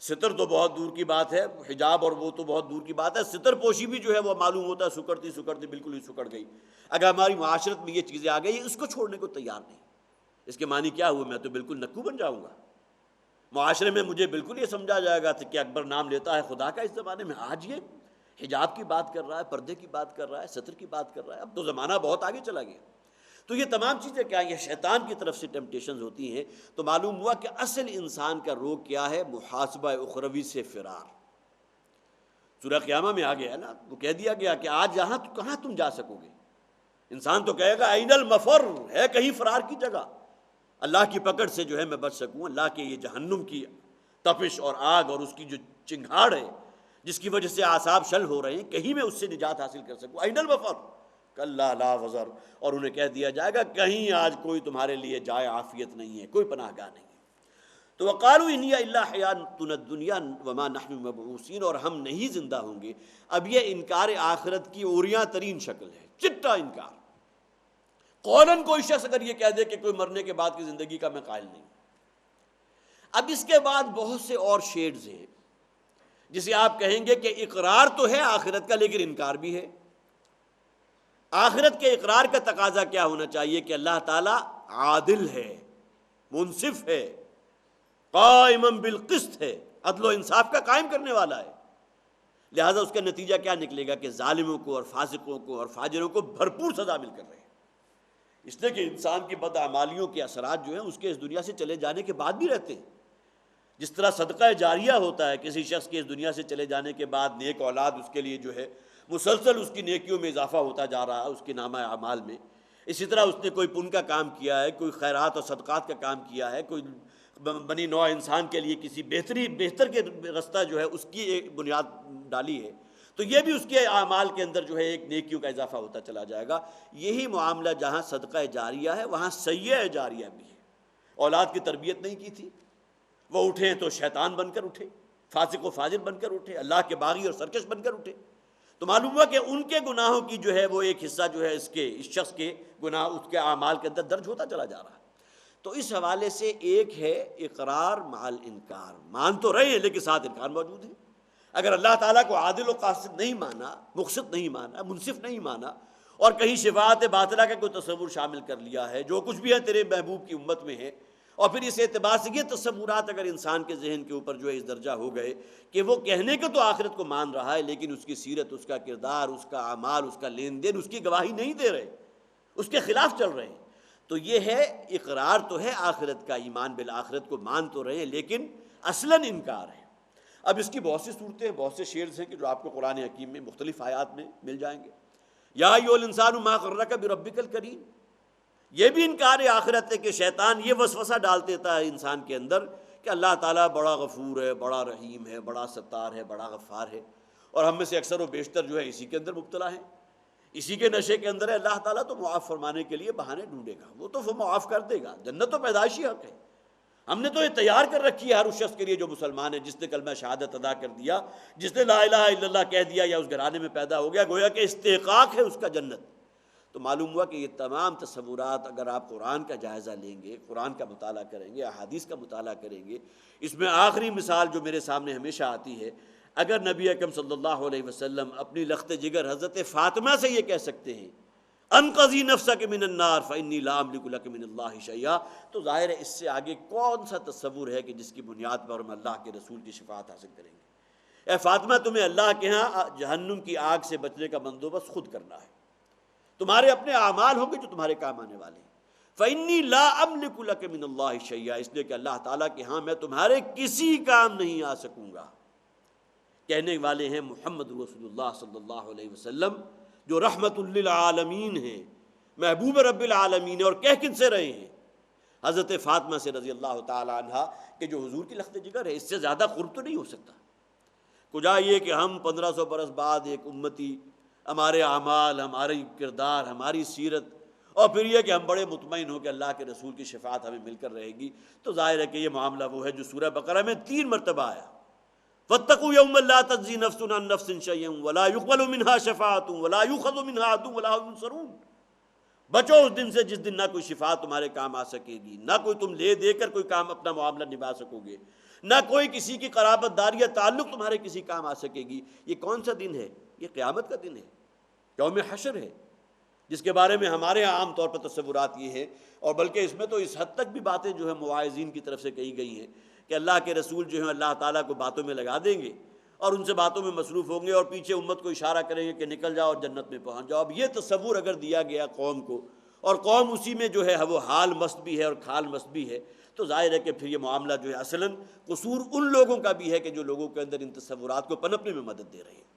ستر تو بہت دور کی بات ہے، حجاب اور وہ تو بہت دور کی بات ہے، ستر پوشی بھی جو ہے وہ معلوم ہوتا ہے سکڑتی بالکل ہی سکڑ گئی. اگر ہماری معاشرت میں یہ چیزیں آ گئی اس کو چھوڑنے کو تیار نہیں. اس کے معنی کیا ہوئے؟ میں تو بالکل نکو بن جاؤں گا. معاشرے میں مجھے بالکل یہ سمجھا جائے گا کہ اکبر نام لیتا ہے خدا کا اس زمانے میں. آج یہ حجاب کی بات کر رہا ہے، پردے کی بات کر رہا ہے، ستر کی بات کر رہا ہے. اب تو زمانہ بہت آگے چلا گیا. تو یہ تمام چیزیں کیا؟ یہ شیطان کی طرف سے ٹیمپٹیشنز ہوتی ہیں. تو معلوم ہوا کہ اصل انسان کا روگ کیا ہے؟ محاسبہ اخروی سے فرار. سورہ قیامہ میں آ گیا ہے نا، وہ کہہ دیا گیا کہ آج یہاں کہاں تم جا سکو گے. انسان تو کہے گا این المفر، ہے کہیں فرار کی جگہ، اللہ کی پکڑ سے جو ہے میں بچ سکوں. اللہ کے یہ جہنم کی تپش اور آگ اور اس کی جو چنگھاڑ ہے جس کی وجہ سے اعصاب شل ہو رہے ہیں، کہیں میں اس سے نجات حاصل کر سکوں. این المفر کلا لا وزر. اور انہیں کہہ دیا جائے گا کہیں آج کوئی تمہارے لیے جائے عافیت نہیں ہے، کوئی پناہ گاہ نہیں ہے. تو وقالوا ان ہی الا حیاتنا الدنیا وما نحن مبعوثین. اور ہم نہیں زندہ ہوں گے. اب یہ انکار آخرت کی اوریاں ترین شکل ہے، چٹا انکار. قولاً کوئی شخص اگر یہ کہہ دے کہ کوئی مرنے کے بعد کی زندگی کا میں قائل نہیں. اب اس کے بعد بہت سے اور شیڈز ہیں جسے آپ کہیں گے کہ اقرار تو ہے آخرت کا لیکن انکار بھی ہے. آخرت کے اقرار کا تقاضا کیا ہونا چاہیے؟ کہ اللہ تعالیٰ عادل ہے، منصف ہے، قائما بالقسط ہے، عدل و انصاف کا قائم کرنے والا ہے. لہذا اس کا نتیجہ کیا نکلے گا؟ کہ ظالموں کو اور فاسقوں کو اور فاجروں کو بھرپور سزا مل کر رہے ہیں. اس لیے کہ انسان کی بدعمالیوں کے اثرات جو ہیں اس کے اس دنیا سے چلے جانے کے بعد بھی رہتے ہیں. جس طرح صدقہ جاریہ ہوتا ہے، کسی شخص کے اس دنیا سے چلے جانے کے بعد نیک اولاد اس کے لیے جو ہے مسلسل اس کی نیکیوں میں اضافہ ہوتا جا رہا ہے اس کے نامہ اعمال میں. اسی طرح اس نے کوئی پن کا کام کیا ہے، کوئی خیرات اور صدقات کا کام کیا ہے، کوئی بنی نوع انسان کے لیے کسی بہتر کے رستہ جو ہے اس کی ایک بنیاد ڈالی ہے، تو یہ بھی اس کے اعمال کے اندر جو ہے ایک نیکیوں کا اضافہ ہوتا چلا جائے گا. یہی معاملہ جہاں صدقہ جاریہ ہے وہاں سیئہ جاریہ بھی ہے. اولاد کی تربیت نہیں کی تھی، وہ اٹھے تو شیطان بن کر اٹھے، فاسق و فاجر بن کر اٹھے، اللہ کے باغی اور سرکش بن کر اٹھے. تو معلوم ہوا کہ ان کے گناہوں کی جو ہے وہ ایک حصہ جو ہے اس شخص کے گناہ اس کے اعمال کے اندر درج ہوتا چلا جا رہا ہے. تو اس حوالے سے ایک ہے اقرار مع الانکار. مان تو رہے ہیں لیکن ساتھ انکار موجود ہے. اگر اللہ تعالیٰ کو عادل و قاصد نہیں مانا، مقسط نہیں مانا، منصف نہیں مانا، اور کہیں شفاعت باطلہ کا کوئی تصور شامل کر لیا ہے، جو کچھ بھی ہے تیرے محبوب کی امت میں ہے، اور پھر اس اعتبار سے یہ تصورات اگر انسان کے ذہن کے اوپر جو ہے اس درجہ ہو گئے کہ وہ کہنے کو تو آخرت کو مان رہا ہے لیکن اس کی سیرت، اس کا کردار، اس کا اعمال، اس کا لین دین اس کی گواہی نہیں دے رہے، اس کے خلاف چل رہے ہیں، تو یہ ہے اقرار تو ہے آخرت کا، ایمان بالآخرت کو مان تو رہے ہیں لیکن اصلاً انکار ہے. اب اس کی بہت سی صورتیں، بہت سے شیئرز ہیں کہ جو آپ کو قرآن حکیم میں مختلف آیات میں مل جائیں گے. یا ایھا الانسان ما غرک بربک الکریم. یہ بھی انکار آخرت ہے کہ شیطان یہ وسوسہ ڈال دیتا ہے انسان کے اندر کہ اللہ تعالیٰ بڑا غفور ہے، بڑا رحیم ہے، بڑا ستار ہے، بڑا غفار ہے، اور ہم میں سے اکثر و بیشتر جو ہے اسی کے اندر مبتلا ہیں، اسی کے نشے کے اندر ہے. اللہ تعالیٰ تو معاف فرمانے کے لیے بہانے ڈھونڈے گا، وہ تو معاف کر دے گا. جنت تو پیدائشی حق ہے، ہم نے تو یہ تیار کر رکھی ہے ہر اس شخص کے لیے جو مسلمان ہے، جس نے کلمہ شہادت ادا کر دیا، جس نے لا الہ الا اللہ کہہ دیا یا اس گھرانے میں پیدا ہو گیا، گویا کہ استحقاق ہے اس کا جنت. تو معلوم ہوا کہ یہ تمام تصورات اگر آپ قرآن کا جائزہ لیں گے، قرآن کا مطالعہ کریں گے، احادیث کا مطالعہ کریں گے. اس میں آخری مثال جو میرے سامنے ہمیشہ آتی ہے، اگر نبی اکرم صلی اللہ علیہ وسلم اپنی لخت جگر حضرت فاطمہ سے یہ کہہ سکتے ہیں انقذی نفسک من النار فانی لا املک لک من اللہ شیئا، تو ظاہر ہے اس سے آگے کون سا تصور ہے کہ جس کی بنیاد پر ہم اللہ کے رسول کی شفاعت حاصل کریں گے. اے فاطمہ، تمہیں اللہ کے ہاں جہنم کی آگ سے بچنے کا بندوبست خود کرنا ہے. تمہارے اپنے اعمال ہوں گے جو تمہارے کام آنے والے ہیں۔ فَإِنِّي لَا أَمْلِكُ لَكَ مِنَ اللَّهِ شَيْئًا، اس لیے کہ اللہ تعالیٰ کے ہاں میں تمہارے کسی کام نہیں آ سکوں گا۔ کہنے والے ہیں محمد رسول اللہ صلی اللہ علیہ وسلم، جو رحمت للعالمین ہیں، محبوب رب العالمین ہیں، اور کہہ کن سے رہے ہیں؟ حضرت فاطمہ سے رضی اللہ تعالی عنہ، کہ جو حضور کی لخت جگر ہے، اس سے زیادہ قرب تو نہیں ہو سکتا۔ کجا یہ کہ ہم 1500 برس بعد ایک امتی، ہمارے اعمال، ہماری کردار، ہماری سیرت، اور پھر یہ کہ ہم بڑے مطمئن ہوں کہ اللہ کے رسول کی شفاعت ہمیں مل کر رہے گی، تو ظاہر ہے کہ یہ معاملہ وہ ہے جو سورہ بقرہ میں 3 مرتبہ آیا، وَاتَّقُوا يَوْمًا لَا تَجْزِي نَفْسٌ عَن نَفْسٍ شَيْئًا وَلَا يُقْبَلُ مِنْهَا شَفَاعَةٌ وَلَا يُؤْخَذُ مِنْهَا عَدْلٌ وَلَا هُمْ يُنصَرُونَ۔ بچو اس دن سے جس دن نہ کوئی شفاعت تمہارے کام آ سکے گی، نہ کوئی تم لے دے کر کوئی کام اپنا معاملہ نبھا سکو گے، نہ کوئی کسی کی قرابت داری یا تعلق تمہارے کسی کام آ سکے گی۔ یہ کون سا دن ہے؟ یہ قیامت کا دن ہے، یوم حشر ہے، جس کے بارے میں ہمارے عام طور پر تصورات یہ ہیں، اور بلکہ اس میں تو اس حد تک بھی باتیں جو ہیں مواعظین کی طرف سے کہی گئی ہیں کہ اللہ کے رسول جو ہیں اللہ تعالیٰ کو باتوں میں لگا دیں گے اور ان سے باتوں میں مصروف ہوں گے، اور پیچھے امت کو اشارہ کریں گے کہ نکل جاؤ اور جنت میں پہنچ جاؤ۔ اب یہ تصور اگر دیا گیا قوم کو، اور قوم اسی میں جو ہے وہ حال مست بھی ہے اور کھال مست بھی ہے، تو ظاہر ہے کہ پھر یہ معاملہ جو ہے اصلاً قصور ان لوگوں کا بھی ہے کہ جو لوگوں کے اندر ان تصورات کو پنپنے میں مدد دے رہے ہیں۔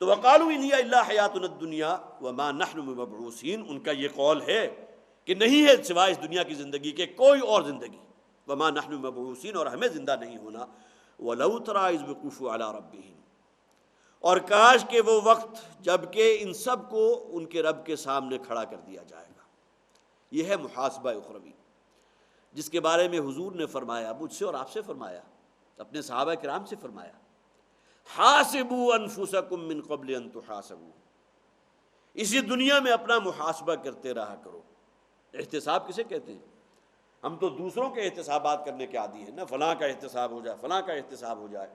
تو وَقَالُوا إِنْ هِيَ إِلَّا حَيَاتُنَا الدُّنْيَا وَمَا نَحْنُ بِمَبْعُوثِينَ، ان کا یہ قول ہے کہ نہیں ہے سوائے اس دنیا کی زندگی کے کوئی اور زندگی، وَمَا نَحْنُ بِمَبْعُوثِينَ، اور ہمیں زندہ نہیں ہونا۔ وَلَوْ تَرَىٰ إِذْ وُقِفُوا عَلَىٰ رَبِّهِمْ، اور کاش کہ وہ وقت جب کہ ان سب کو ان کے رب کے سامنے کھڑا کر دیا جائے گا۔ یہ ہے محاسبہ اخروی، جس کے بارے میں حضور نے فرمایا، مجھ سے اور آپ سے فرمایا، اپنے صحابہ کرام سے فرمایا، حاسبوا انفسکم من قبل ان تحاسبوا، اسی دنیا میں اپنا محاسبہ کرتے رہا کرو۔ احتساب کسے کہتے ہیں؟ ہم تو دوسروں کے احتسابات کرنے کے عادی ہیں نا، فلاں کا احتساب ہو جائے، فلاں کا احتساب ہو جائے۔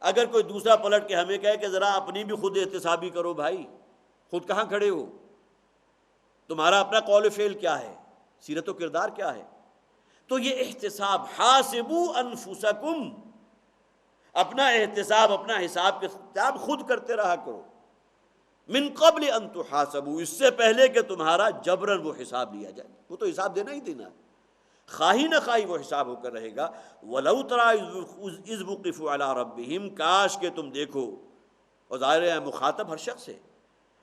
اگر کوئی دوسرا پلٹ کے ہمیں کہے کہ ذرا اپنی بھی خود احتسابی کرو، بھائی خود کہاں کھڑے ہو؟ تمہارا اپنا قول و فعل کیا ہے؟ سیرت و کردار کیا ہے؟ تو یہ احتساب، حاسبوا انفسکم، اپنا احتساب، اپنا حساب کتاب خود کرتے رہا کرو، من قبل ان تحاسبوا، اس سے پہلے کہ تمہارا جبراً وہ حساب لیا جائے۔ وہ تو حساب دینا ہی دینا ہے، خواہی نہ خواہی وہ حساب ہو کر رہے گا۔ وَلَوْ تَرَىٰ إِذْ وُقِفُوا عَلَىٰ رَبِّهِمْ، کاش کہ تم دیکھو، اور ظاہر ہے مخاطب ہر شخص ہے،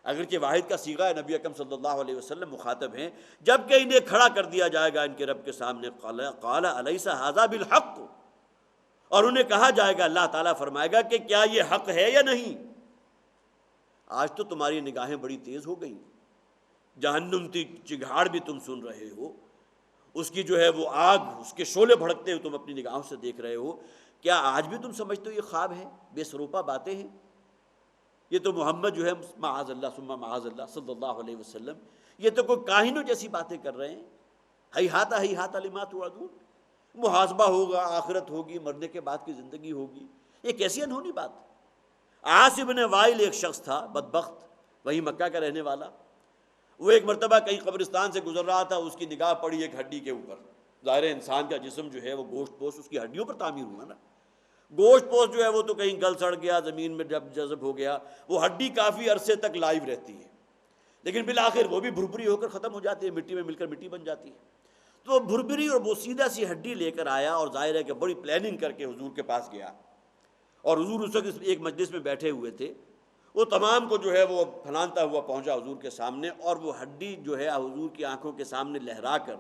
اگرچہ واحد کا صیغہ ہے، نبی اکرم صلی اللہ علیہ وسلم مخاطب ہیں، جب کہ انہیں کھڑا کر دیا جائے گا ان کے رب کے سامنے، قَالَ أَلَيْسَ هَٰذَا بِالْحَقِّ، اور انہیں کہا جائے گا، اللہ تعالیٰ فرمائے گا کہ کیا یہ حق ہے یا نہیں؟ آج تو تمہاری نگاہیں بڑی تیز ہو گئیں، جہنم کی چگھاڑ بھی تم سن رہے ہو، اس کی جو ہے وہ آگ، اس کے شعلے بھڑکتے ہوئے تم اپنی نگاہوں سے دیکھ رہے ہو۔ کیا آج بھی تم سمجھتے ہو یہ خواب ہے، بے سروپا باتیں ہیں؟ یہ تو محمد جو ہے معاذ اللہ ثم معاذ اللہ صلی اللہ علیہ وسلم، یہ تو کوئی کاہنوں جیسی باتیں کر رہے ہیں۔ ہیہات لما توعدون، محاسبہ ہوگا، آخرت ہوگی، مرنے کے بعد کی زندگی ہوگی، یہ کیسی انہونی بات۔ عاص بن وائل ایک شخص تھا بدبخت، وہی مکہ کا رہنے والا، وہ ایک مرتبہ کہیں قبرستان سے گزر رہا تھا، اس کی نگاہ پڑی ایک ہڈی کے اوپر۔ ظاہر انسان کا جسم جو ہے وہ گوشت پوش اس کی ہڈیوں پر تعمیر ہوا نا، گوشت پوش جو ہے وہ تو کہیں گل سڑ گیا، زمین میں جب جذب ہو گیا، وہ ہڈی کافی عرصے تک لائیو رہتی ہے، لیکن بالآخر وہ بھی بھربھری ہو کر ختم ہو جاتی ہے، مٹی میں مل کر مٹی بن جاتی ہے۔ تو بھربھری اور بوسیدہ سی ہڈی لے کر آیا، اور ظاہر ہے کہ بڑی پلاننگ کر کے حضور کے پاس گیا، اور حضور اس وقت ایک مجلس میں بیٹھے ہوئے تھے، وہ تمام کو جو ہے وہ پھلانتا ہوا پہنچا حضور کے سامنے، اور وہ ہڈی جو ہے حضور کی آنکھوں کے سامنے لہرا کر،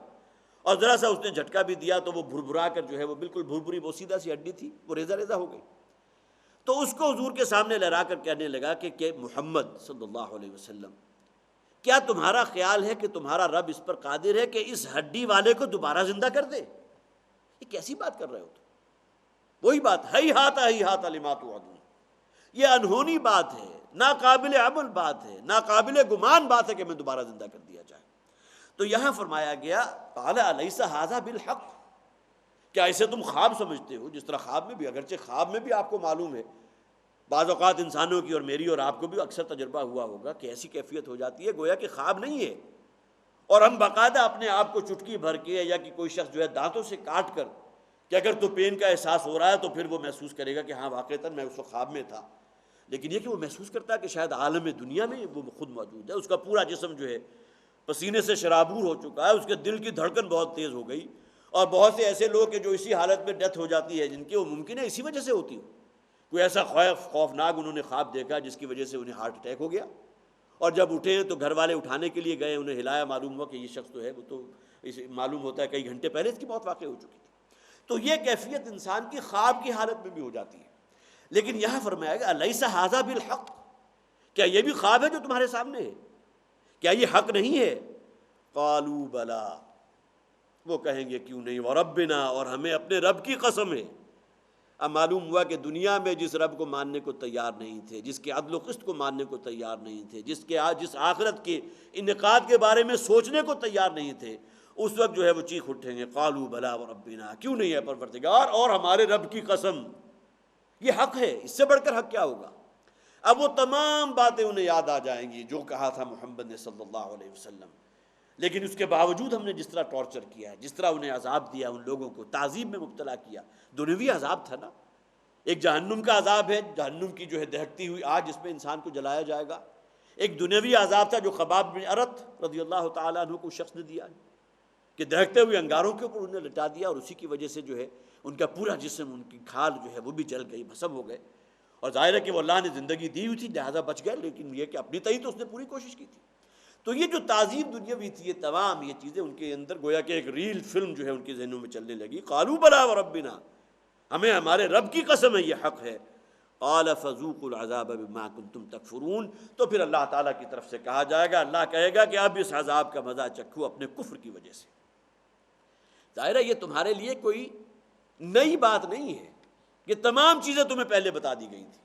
اور ذرا سا اس نے جھٹکا بھی دیا تو وہ بھربھرا کر جو ہے وہ بالکل بھربھری بوسیدہ سی ہڈی تھی، وہ ریزہ ریزہ ہو گئی۔ تو اس کو حضور کے سامنے لہرا کر کہنے لگا کہ محمد صلی اللہ علیہ وسلم، کیا تمہارا خیال ہے کہ تمہارا رب اس پر قادر ہے کہ اس ہڈی والے کو دوبارہ زندہ کر دے؟ یہ کیسی بات کر رہے ہو تم؟ وہی بات، ہیہات لما توعدون، یہ انہونی بات ہے، ناقابل عمل بات ہے، ناقابل گمان بات ہے کہ میں دوبارہ زندہ کر دیا جائے۔ تو یہاں فرمایا گیا، قال الیس ھذا بالحق، کیا اسے تم خواب سمجھتے ہو؟ جس طرح خواب میں بھی، اگرچہ خواب میں بھی آپ کو معلوم ہے، بعض اوقات انسانوں کی اور میری اور آپ کو بھی اکثر تجربہ ہوا ہوگا کہ ایسی کیفیت ہو جاتی ہے گویا کہ خواب نہیں ہے، اور ہم باقاعدہ اپنے آپ کو چٹکی بھر کے، یا کہ کوئی شخص جو ہے دانتوں سے کاٹ کر کہ اگر تو پین کا احساس ہو رہا ہے تو پھر وہ محسوس کرے گا کہ ہاں واقعتاً میں اس وقت خواب میں تھا، لیکن یہ کہ وہ محسوس کرتا ہے کہ شاید عالم دنیا میں وہ خود موجود ہے، اس کا پورا جسم جو ہے پسینے سے شرابور ہو چکا ہے، اس کے دل کی دھڑکن بہت تیز ہو گئی، اور بہت سے ایسے لوگ ہیں جو اسی حالت میں ڈیتھ ہو جاتی ہے جن کی وہ ممکن ہے اسی وجہ سے ہوتی ہو، کوئی ایسا خوفناک انہوں نے خواب دیکھا جس کی وجہ سے انہیں ہارٹ اٹیک ہو گیا، اور جب اٹھے تو گھر والے اٹھانے کے لیے گئے، انہیں ہلایا، معلوم ہوا کہ یہ شخص تو ہے وہ تو معلوم ہوتا ہے کئی گھنٹے پہلے اس کی موت واقع ہو چکی تھی۔ تو یہ کیفیت انسان کی خواب کی حالت میں بھی ہو جاتی ہے۔ لیکن یہاں فرمایا گیا الیس ھذا بالحق، کیا یہ بھی خواب ہے جو تمہارے سامنے ہے؟ کیا یہ حق نہیں ہے؟ قالوا بلا، وہ کہیں گے کیوں نہیں، وربنا، اور ہمیں اپنے رب کی قسم ہے۔ اب معلوم ہوا کہ دنیا میں جس رب کو ماننے کو تیار نہیں تھے، جس کے عدل و قسط کو ماننے کو تیار نہیں تھے، جس آخرت کے انعقاد کے بارے میں سوچنے کو تیار نہیں تھے، اس وقت جو ہے وہ چیخ اٹھیں گے قالوا بلا وربنا، کیوں نہیں ہے پروردگار اور ہمارے رب کی قسم، یہ حق ہے، اس سے بڑھ کر حق کیا ہوگا؟ اب وہ تمام باتیں انہیں یاد آ جائیں گی جو کہا تھا محمد نے صلی اللہ علیہ وسلم، لیکن اس کے باوجود ہم نے جس طرح ٹارچر کیا ہے، جس طرح انہیں عذاب دیا، ان لوگوں کو تعذیب میں مبتلا کیا، دنیوی عذاب تھا نا، ایک جہنم کا عذاب ہے، جہنم کی جو ہے دہکتی ہوئی آگ جس میں انسان کو جلایا جائے گا، ایک دنیوی عذاب تھا جو خباب بن ارت رضی اللہ تعالیٰ عنہ کو شخص نے دیا کہ دہکتے ہوئے انگاروں کے اوپر انہیں لٹا دیا، اور اسی کی وجہ سے جو ہے ان کا پورا جسم، ان کی کھال جو ہے وہ بھی جل گئی، بھسم ہو گئے، اور ظاہر ہے کہ وہ اللہ نے زندگی دی ہوئی تھی لہٰذا بچ گئے، لیکن یہ کہ اپنی تئی تو اس نے پوری کوشش کی تھی۔ تو یہ جو تعظیم دنیاوی تھی، یہ تمام یہ چیزیں ان کے اندر گویا کہ ایک ریل فلم جو ہے ان کے ذہنوں میں چلنے لگی، قالوا بلا وربنا، ہمیں ہمارے رب کی قسم ہے یہ حق ہے، قال فذوقوا العذاب بما کنتم تکفرون، تو پھر اللہ تعالیٰ کی طرف سے کہا جائے گا، اللہ کہے گا کہ اب اس عذاب کا مزہ چکھو اپنے کفر کی وجہ سے۔ ظاہر ہے یہ تمہارے لیے کوئی نئی بات نہیں ہے، یہ تمام چیزیں تمہیں پہلے بتا دی گئی تھیں،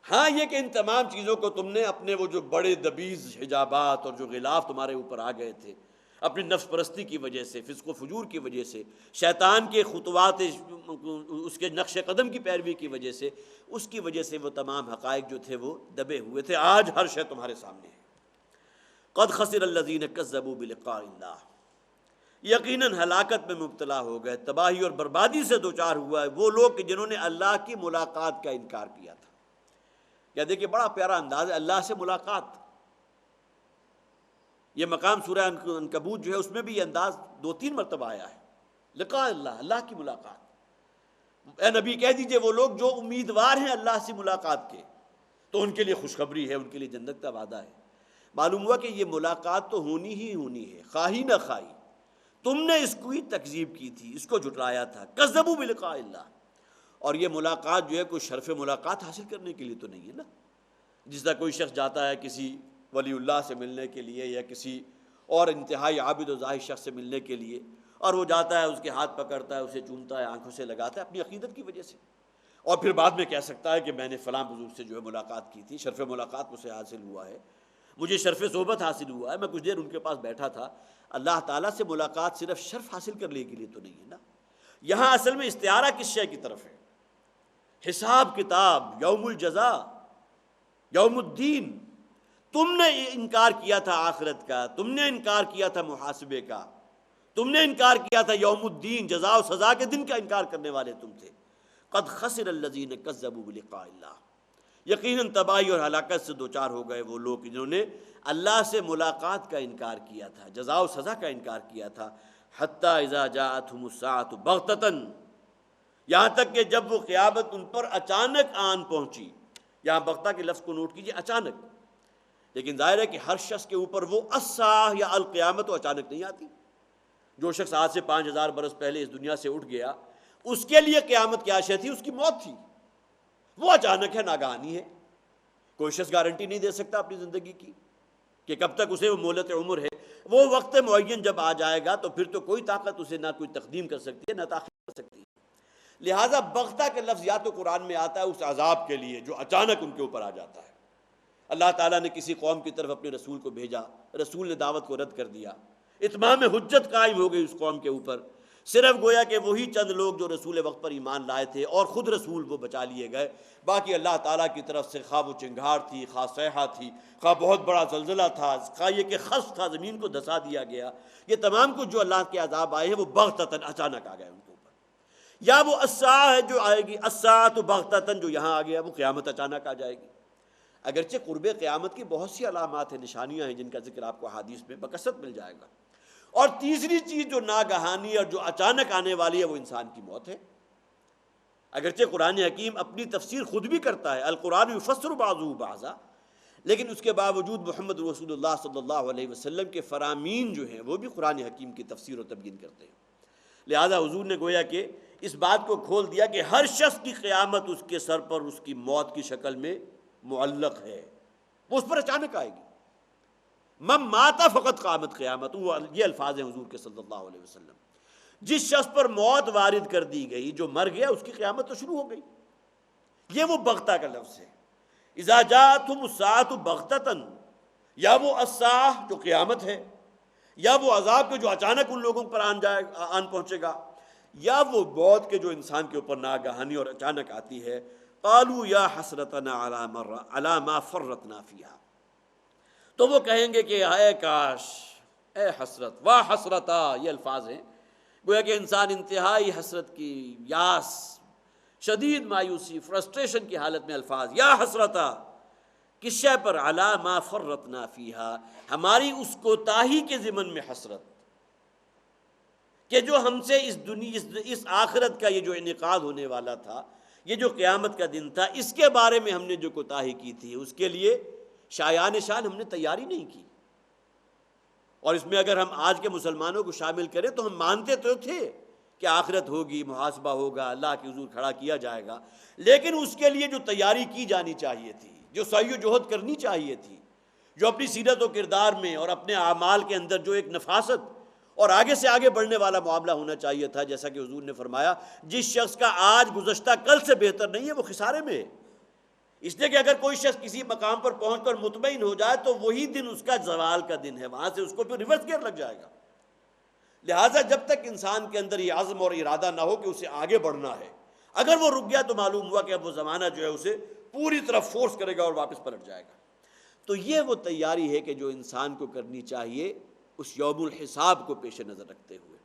ہاں یہ کہ ان تمام چیزوں کو تم نے اپنے وہ جو بڑے دبیز حجابات اور جو غلاف تمہارے اوپر آ گئے تھے، اپنی نفس پرستی کی وجہ سے، فسق و فجور کی وجہ سے، شیطان کے خطوات، اس کے نقش قدم کی پیروی کی وجہ سے، اس کی وجہ سے وہ تمام حقائق جو تھے وہ دبے ہوئے تھے، آج ہر شے تمہارے سامنے ہے۔ قد خسر الذین کذبوا بلقاء اللہ، یقیناً ہلاکت میں مبتلا ہو گئے، تباہی اور بربادی سے دوچار ہوا ہے وہ لوگ کہ جنہوں نے اللہ کی ملاقات کا انکار کیا تھا۔ کیا دیکھیں بڑا پیارا انداز ہے، اللہ سے ملاقات، یہ مقام سورہ عنکبوت جو ہے اس میں بھی یہ انداز 2-3 مرتبہ آیا ہے، لقاء اللہ، اللہ کی ملاقات۔ اے نبی کہہ دیجئے وہ لوگ جو امیدوار ہیں اللہ سے ملاقات کے تو ان کے لیے خوشخبری ہے، ان کے لیے جنت کا وعدہ ہے۔ معلوم ہوا کہ یہ ملاقات تو ہونی ہی ہونی ہے، خواہی نہ خواہی، تم نے اس کو ہی تکذیب کی تھی، اس کو جھٹلایا تھا، کذبوا بلقاء اللہ، اور یہ ملاقات جو ہے کوئی شرف ملاقات حاصل کرنے کے لیے تو نہیں ہے نا، جس طرح کوئی شخص جاتا ہے کسی ولی اللہ سے ملنے کے لیے یا کسی اور انتہائی عابد و زاہد شخص سے ملنے کے لیے، اور وہ جاتا ہے اس کے ہاتھ پکڑتا ہے، اسے چومتا ہے، آنکھوں سے لگاتا ہے اپنی عقیدت کی وجہ سے، اور پھر بعد میں کہہ سکتا ہے کہ میں نے فلاں بزرگ سے جو ہے ملاقات کی تھی، شرف ملاقات مجھے حاصل ہوا ہے، مجھے شرف صحبت حاصل ہوا ہے، میں کچھ دیر ان کے پاس بیٹھا تھا۔ اللہ تعالیٰ سے ملاقات صرف شرف حاصل کرنے کے لیے تو نہیں ہے نا، یہاں اصل میں استعارہ کس شے کی طرف ہے؟ حساب کتاب، یوم الجزا، یوم الدین۔ تم نے انکار کیا تھا آخرت کا، تم نے انکار کیا تھا محاسبے کا، تم نے انکار کیا تھا یوم الدین، جزا و سزا کے دن کا انکار کرنے والے تم تھے۔ قد خسر الذین کذبوا بلقاء اللہ، یقیناً تباہی اور ہلاکت سے دوچار ہو گئے وہ لوگ جنہوں نے اللہ سے ملاقات کا انکار کیا تھا، جزا و سزا کا انکار کیا تھا۔ حتی اذا جاءتہم الساعۃ بغتۃ، یہاں تک کہ جب وہ قیامت ان پر اچانک آن پہنچی، یہاں بغتہ کے لفظ کو نوٹ کیجیے، اچانک، لیکن ظاہر ہے کہ ہر شخص کے اوپر وہ الساعہ یا القیامت تو اچانک نہیں آتی۔ جو شخص آج سے 5000 برس پہلے اس دنیا سے اٹھ گیا، اس کے لیے قیامت کیا شے تھی؟ اس کی موت تھی، وہ اچانک ہے، ناگہانی ہے، کوئی شخص گارنٹی نہیں دے سکتا اپنی زندگی کی کہ کب تک اسے وہ مہلت عمر ہے، وہ وقت معین جب آ جائے گا تو پھر تو کوئی طاقت اسے نہ کوئی تقدیم کر سکتی ہے نہ تاخیر کر سکتی ہے۔ لہٰذا بغتہ کے لفظ یا تو قرآن میں آتا ہے اس عذاب کے لیے جو اچانک ان کے اوپر آ جاتا ہے، اللہ تعالیٰ نے کسی قوم کی طرف اپنے رسول کو بھیجا، رسول نے دعوت کو رد کر دیا، اتمام حجت قائم ہو گئی اس قوم کے اوپر، صرف گویا کہ وہی چند لوگ جو رسول وقت پر ایمان لائے تھے اور خود رسول وہ بچا لیے گئے، باقی اللہ تعالیٰ کی طرف سے خواہ وہ چنگھار تھی، خواہ صیحہ تھی، خواہ بہت بڑا زلزلہ تھا، خواہ یہ کہ خسف تھا، زمین کو دھسا دیا گیا، یہ تمام کچھ جو اللہ کے عذاب آئے ہیں وہ بغتتاً اچانک آ گئے ان کے اوپر۔ یا وہ الساعہ ہے جو آئے گی، الساعۃ بغتتاً جو یہاں آ گیا، وہ قیامت اچانک آ جائے گی۔ اگرچہ قرب قیامت کی بہت سی علامات ہیں، نشانیاں ہیں جن کا ذکر آپ کو حدیث میں بکثرت مل جائے گا۔ اور تیسری چیز جو ناگہانی اور جو اچانک آنے والی ہے وہ انسان کی موت ہے۔ اگرچہ قرآن حکیم اپنی تفسیر خود بھی کرتا ہے، القرآن یفسر بعضہ بعضا، لیکن اس کے باوجود محمد رسول اللہ صلی اللہ علیہ وسلم کے فرامین جو ہیں وہ بھی قرآن حکیم کی تفسیر و تبیین کرتے ہیں۔ لہذا حضور نے گویا کہ اس بات کو کھول دیا کہ ہر شخص کی قیامت اس کے سر پر اس کی موت کی شکل میں معلق ہے، وہ اس پر اچانک آئے گی۔ من مات فقط قامت قیامت، یہ الفاظ ہیں حضور کے صلی اللہ علیہ وسلم۔ جس شخص پر موت وارد کر دی گئی، جو مر گیا، اس کی قیامت تو شروع ہو گئی۔ یہ وہ بغتہ کا لفظ ہے، اذا جاءتهم الساعة بغتۃ، یا وہ الساعہ جو قیامت ہے، یا وہ عذاب کے جو اچانک ان لوگوں پر آن پہنچے گا، یا وہ موت کے جو انسان کے اوپر ناگہانی اور اچانک آتی ہے۔ قالوا یا حسرتنا علی ما فرطنا فیہا، تو وہ کہیں گے کہ اے کاش، اے حسرت، واہ حسرتا، یہ الفاظ ہیں گویا کہ انسان انتہائی حسرت کی، یاس، شدید مایوسی، فرسٹریشن کی حالت میں الفاظ، یا حسرتا، کس شے پر؟ علی ما فرطنا فیہا، ہماری اس کوتاہی کے ضمن میں حسرت کہ جو ہم سے اس آخرت کا یہ جو انعقاد ہونے والا تھا، یہ جو قیامت کا دن تھا، اس کے بارے میں ہم نے جو کوتاہی کی تھی، اس کے لیے شایان شان ہم نے تیاری نہیں کی۔ اور اس میں اگر ہم آج کے مسلمانوں کو شامل کریں تو ہم مانتے تو تھے کہ آخرت ہوگی، محاسبہ ہوگا، اللہ کے حضور کھڑا کیا جائے گا، لیکن اس کے لیے جو تیاری کی جانی چاہیے تھی، جو سعی و جہد کرنی چاہیے تھی، جو اپنی سیرت و کردار میں اور اپنے اعمال کے اندر جو ایک نفاست اور آگے سے آگے بڑھنے والا معاملہ ہونا چاہیے تھا، جیسا کہ حضور نے فرمایا جس شخص کا آج گزشتہ کل سے بہتر نہیں ہے وہ خسارے میں ہے۔ اس لیے کہ اگر کوئی شخص کسی مقام پر پہنچ کر مطمئن ہو جائے تو وہی دن اس کا زوال کا دن ہے، وہاں سے اس کو پھر ریورس گیئر لگ جائے گا۔ لہٰذا جب تک انسان کے اندر یہ عزم اور ارادہ نہ ہو کہ اسے آگے بڑھنا ہے، اگر وہ رک گیا تو معلوم ہوا کہ اب وہ زمانہ جو ہے اسے پوری طرح فورس کرے گا اور واپس پلٹ جائے گا۔ تو یہ وہ تیاری ہے کہ جو انسان کو کرنی چاہیے اس یوم الحساب کو پیش نظر رکھتے ہوئے۔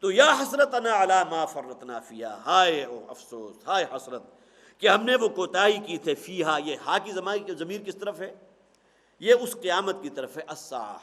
تو یا حسرتنا علی ما فرطنا فیہا، ہائے افسوس، ہائے حسرت کہ ہم نے وہ کوتاہی کی تھے، فیہا، یہ ہا کی ضمیر کس طرف ہے؟ یہ اس قیامت کی طرف ہے، الساعہ،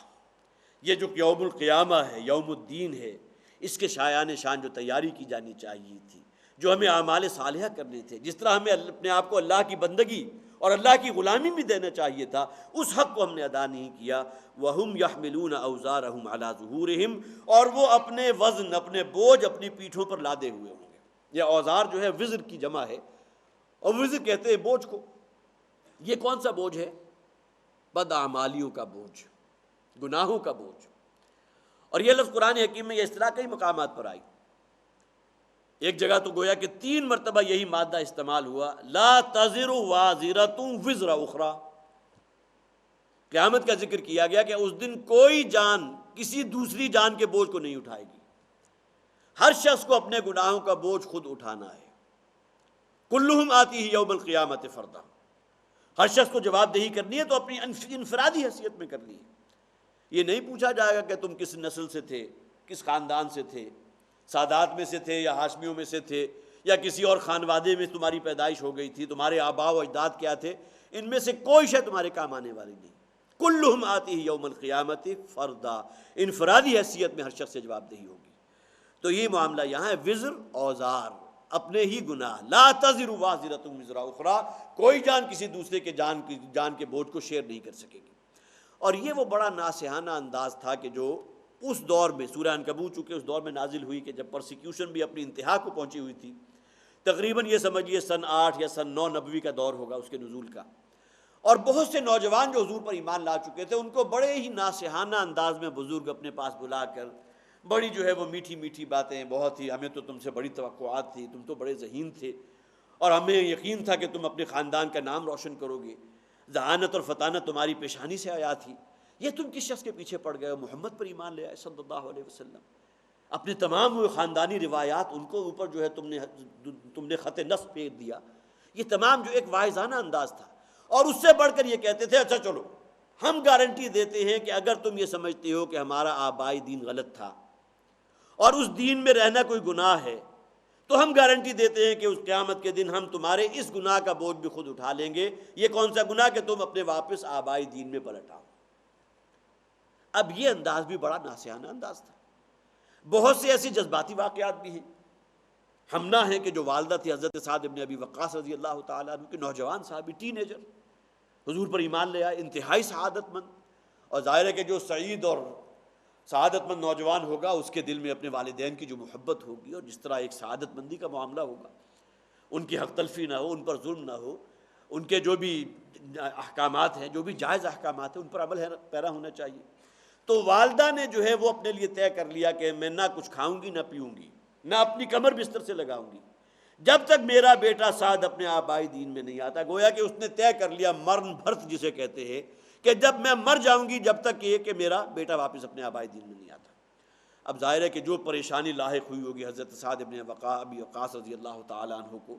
یہ جو یوم القیامہ ہے، یوم الدین ہے، اس کے شایان شان جو تیاری کی جانی چاہیے تھی، جو ہمیں اعمال صالحہ کرنے تھے، جس طرح ہمیں اپنے آپ کو اللہ کی بندگی اور اللہ کی غلامی بھی دینا چاہیے تھا، اس حق کو ہم نے ادا نہیں کیا۔ وَهُمْ يَحْمِلُونَ أَوْزَارَهُمْ عَلَى ظُهُورِهِمْ، اور وہ اپنے وزن، اپنے بوجھ اپنی پیٹھوں پر لادے ہوئے ہوں گے۔ یہ اوزار جو ہے وزر کی جمع ہے، اور وزر کہتے ہیں بوجھ کو۔ یہ کون سا بوجھ ہے؟ بداعمالیوں کا بوجھ، گناہوں کا بوجھ۔ اور یہ لفظ قرآن حکیم میں یہ اصطلاح کئی مقامات پر آئی۔ ایک جگہ تو گویا کہ 3 مرتبہ یہی مادہ استعمال ہوا، لا تزر وازرۃ وزر اخری۔ قیامت کا ذکر کیا گیا کہ اس دن کوئی جان کسی دوسری جان کے بوجھ کو نہیں اٹھائے گی، ہر شخص کو اپنے گناہوں کا بوجھ خود اٹھانا ہے۔ کلہم آتیہ یوم القیامت فردا، ہر شخص کو جواب دہی کرنی ہے تو اپنی انفرادی حیثیت میں کرنی ہے۔ یہ نہیں پوچھا جائے گا کہ تم کس نسل سے تھے، کس خاندان سے تھے، سادات میں سے تھے یا ہاشمیوں میں سے تھے، یا کسی اور خانوادے میں تمہاری پیدائش ہو گئی تھی، تمہارے آباء و اجداد کیا تھے، ان میں سے کوئی شے تمہارے کام آنے والی نہیں۔ کلہم آتیہ یوم القیامت فردا، انفرادی حیثیت میں ہر شخص سے جواب دہی ہوگی۔ تو یہ معاملہ یہاں ہے، وزر، اوزار، اپنے ہی گناہ، لا تزر وازرۃ وزر اخری، کوئی جان کسی دوسرے کے جان کے بوجھ کو شیئر نہیں کر سکے گی۔ اور یہ وہ بڑا ناصحانہ انداز تھا کہ جو اس دور میں، سورہ عنکبوت چونکہ اس دور میں نازل ہوئی کہ جب پرسیکیوشن بھی اپنی انتہا کو پہنچی ہوئی تھی، تقریباً یہ سمجھیے سن 8 یا سن 9 نبوی کا دور ہوگا اس کے نزول کا، اور بہت سے نوجوان جو حضور پر ایمان لا چکے تھے ان کو بڑے ہی ناصحانہ انداز میں بزرگ اپنے پاس بلا کر بڑی جو ہے وہ میٹھی میٹھی باتیں، بہت ہی ہمیں تو تم سے بڑی توقعات تھی، تم تو بڑے ذہین تھے اور ہمیں یقین تھا کہ تم اپنے خاندان کا نام روشن کرو گے، ذہانت اور فطانت تمہاری پیشانی سے آیا تھی، یہ تم کس شخص کے پیچھے پڑ گئے ہو؟ محمد پر ایمان لے آئے صلی اللہ علیہ وسلم۔ اپنے تمام وہ خاندانی روایات ان کو اوپر جو ہے تم نے خط نصب پھیر دیا۔ یہ تمام جو ایک واعظانہ انداز تھا، اور اس سے بڑھ کر یہ کہتے تھے اچھا چلو ہم گارنٹی دیتے ہیں کہ اگر تم یہ سمجھتے ہو کہ ہمارا آبائی دین غلط تھا اور اس دین میں رہنا کوئی گناہ ہے تو ہم گارنٹی دیتے ہیں کہ اس قیامت کے دن ہم تمہارے اس گناہ کا بوجھ بھی خود اٹھا لیں گے۔ یہ کون سا گناہ کہ تم اپنے واپس آبائی دین میں پلٹ آؤ۔ اب یہ انداز بھی بڑا ناسیانہ انداز تھا۔ بہت سے ایسی جذباتی واقعات بھی ہیں۔ ہمنا ہے کہ جو والدہ تھی حضرت سعد بن ابی وقاص رضی اللہ تعالیٰ عنہ کے، نوجوان صحابی، ٹین ایجر، حضور پر ایمان لے آئے، انتہائی سعادت مند، اور ظاہر ہے کہ جو سعید اور سعادت مند نوجوان ہوگا اس کے دل میں اپنے والدین کی جو محبت ہوگی، اور جس طرح ایک سعادت مندی کا معاملہ ہوگا، ان کی حق تلفی نہ ہو، ان پر ظلم نہ ہو، ان کے جو بھی احکامات ہیں، جو بھی جائز احکامات ہیں، ان پر عمل پیرا ہونا چاہیے۔ تو والدہ نے جو ہے وہ اپنے لیے طے کر لیا کہ میں نہ کچھ کھاؤں گی، نہ پیوں گی، نہ اپنی کمر بستر سے لگاؤں گی جب تک میرا بیٹا سعد اپنے آبائی دین میں نہیں آتا۔ گویا کہ اس نے طے کر لیا، مرن بھرت جسے کہتے ہیں، کہ جب میں مر جاؤں گی جب تک یہ کہ میرا بیٹا واپس اپنے آبائی دین میں نہیں آتا۔ اب ظاہر ہے کہ جو پریشانی لاحق ہوئی ہوگی حضرت سعد بن ابی وقاص رضی اللہ تعالیٰ عنہ کو،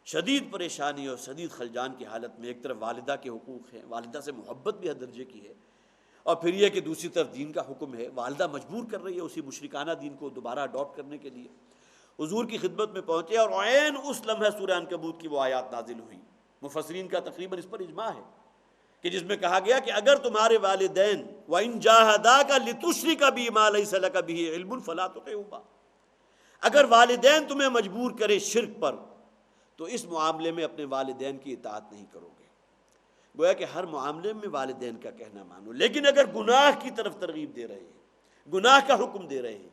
شدید پریشانی اور شدید خلجان کی حالت میں، ایک طرف والدہ کے حقوق ہیں، والدہ سے محبت بھی ہر درجے کی ہے، اور پھر یہ کہ دوسری طرف دین کا حکم ہے، والدہ مجبور کر رہی ہے اسی مشرکانہ دین کو دوبارہ اڈاپٹ کرنے کے لیے۔ حضور کی خدمت میں پہنچے، اور عین اس لمحے سورہ عنکبوت کی وہ آیات نازل ہوئی۔ مفسرین کا تقریباً اس پر اجماع ہے کہ جس میں کہا گیا کہ اگر تمہارے والدین وَإِن جَاهَدَاكَ لِتُشْرِكَ بِي مَا لَيْسَ لَكَ بِهِ عِلْمٌ فَلَا تُطِعْهُمَا، اگر والدین تمہیں مجبور کرے شرک پر تو اس معاملے میں اپنے والدین کی اطاعت نہیں کرو گے۔ گویا کہ ہر معاملے میں والدین کا کہنا مانو، لیکن اگر گناہ کی طرف ترغیب دے رہے ہیں، گناہ کا حکم دے رہے ہیں،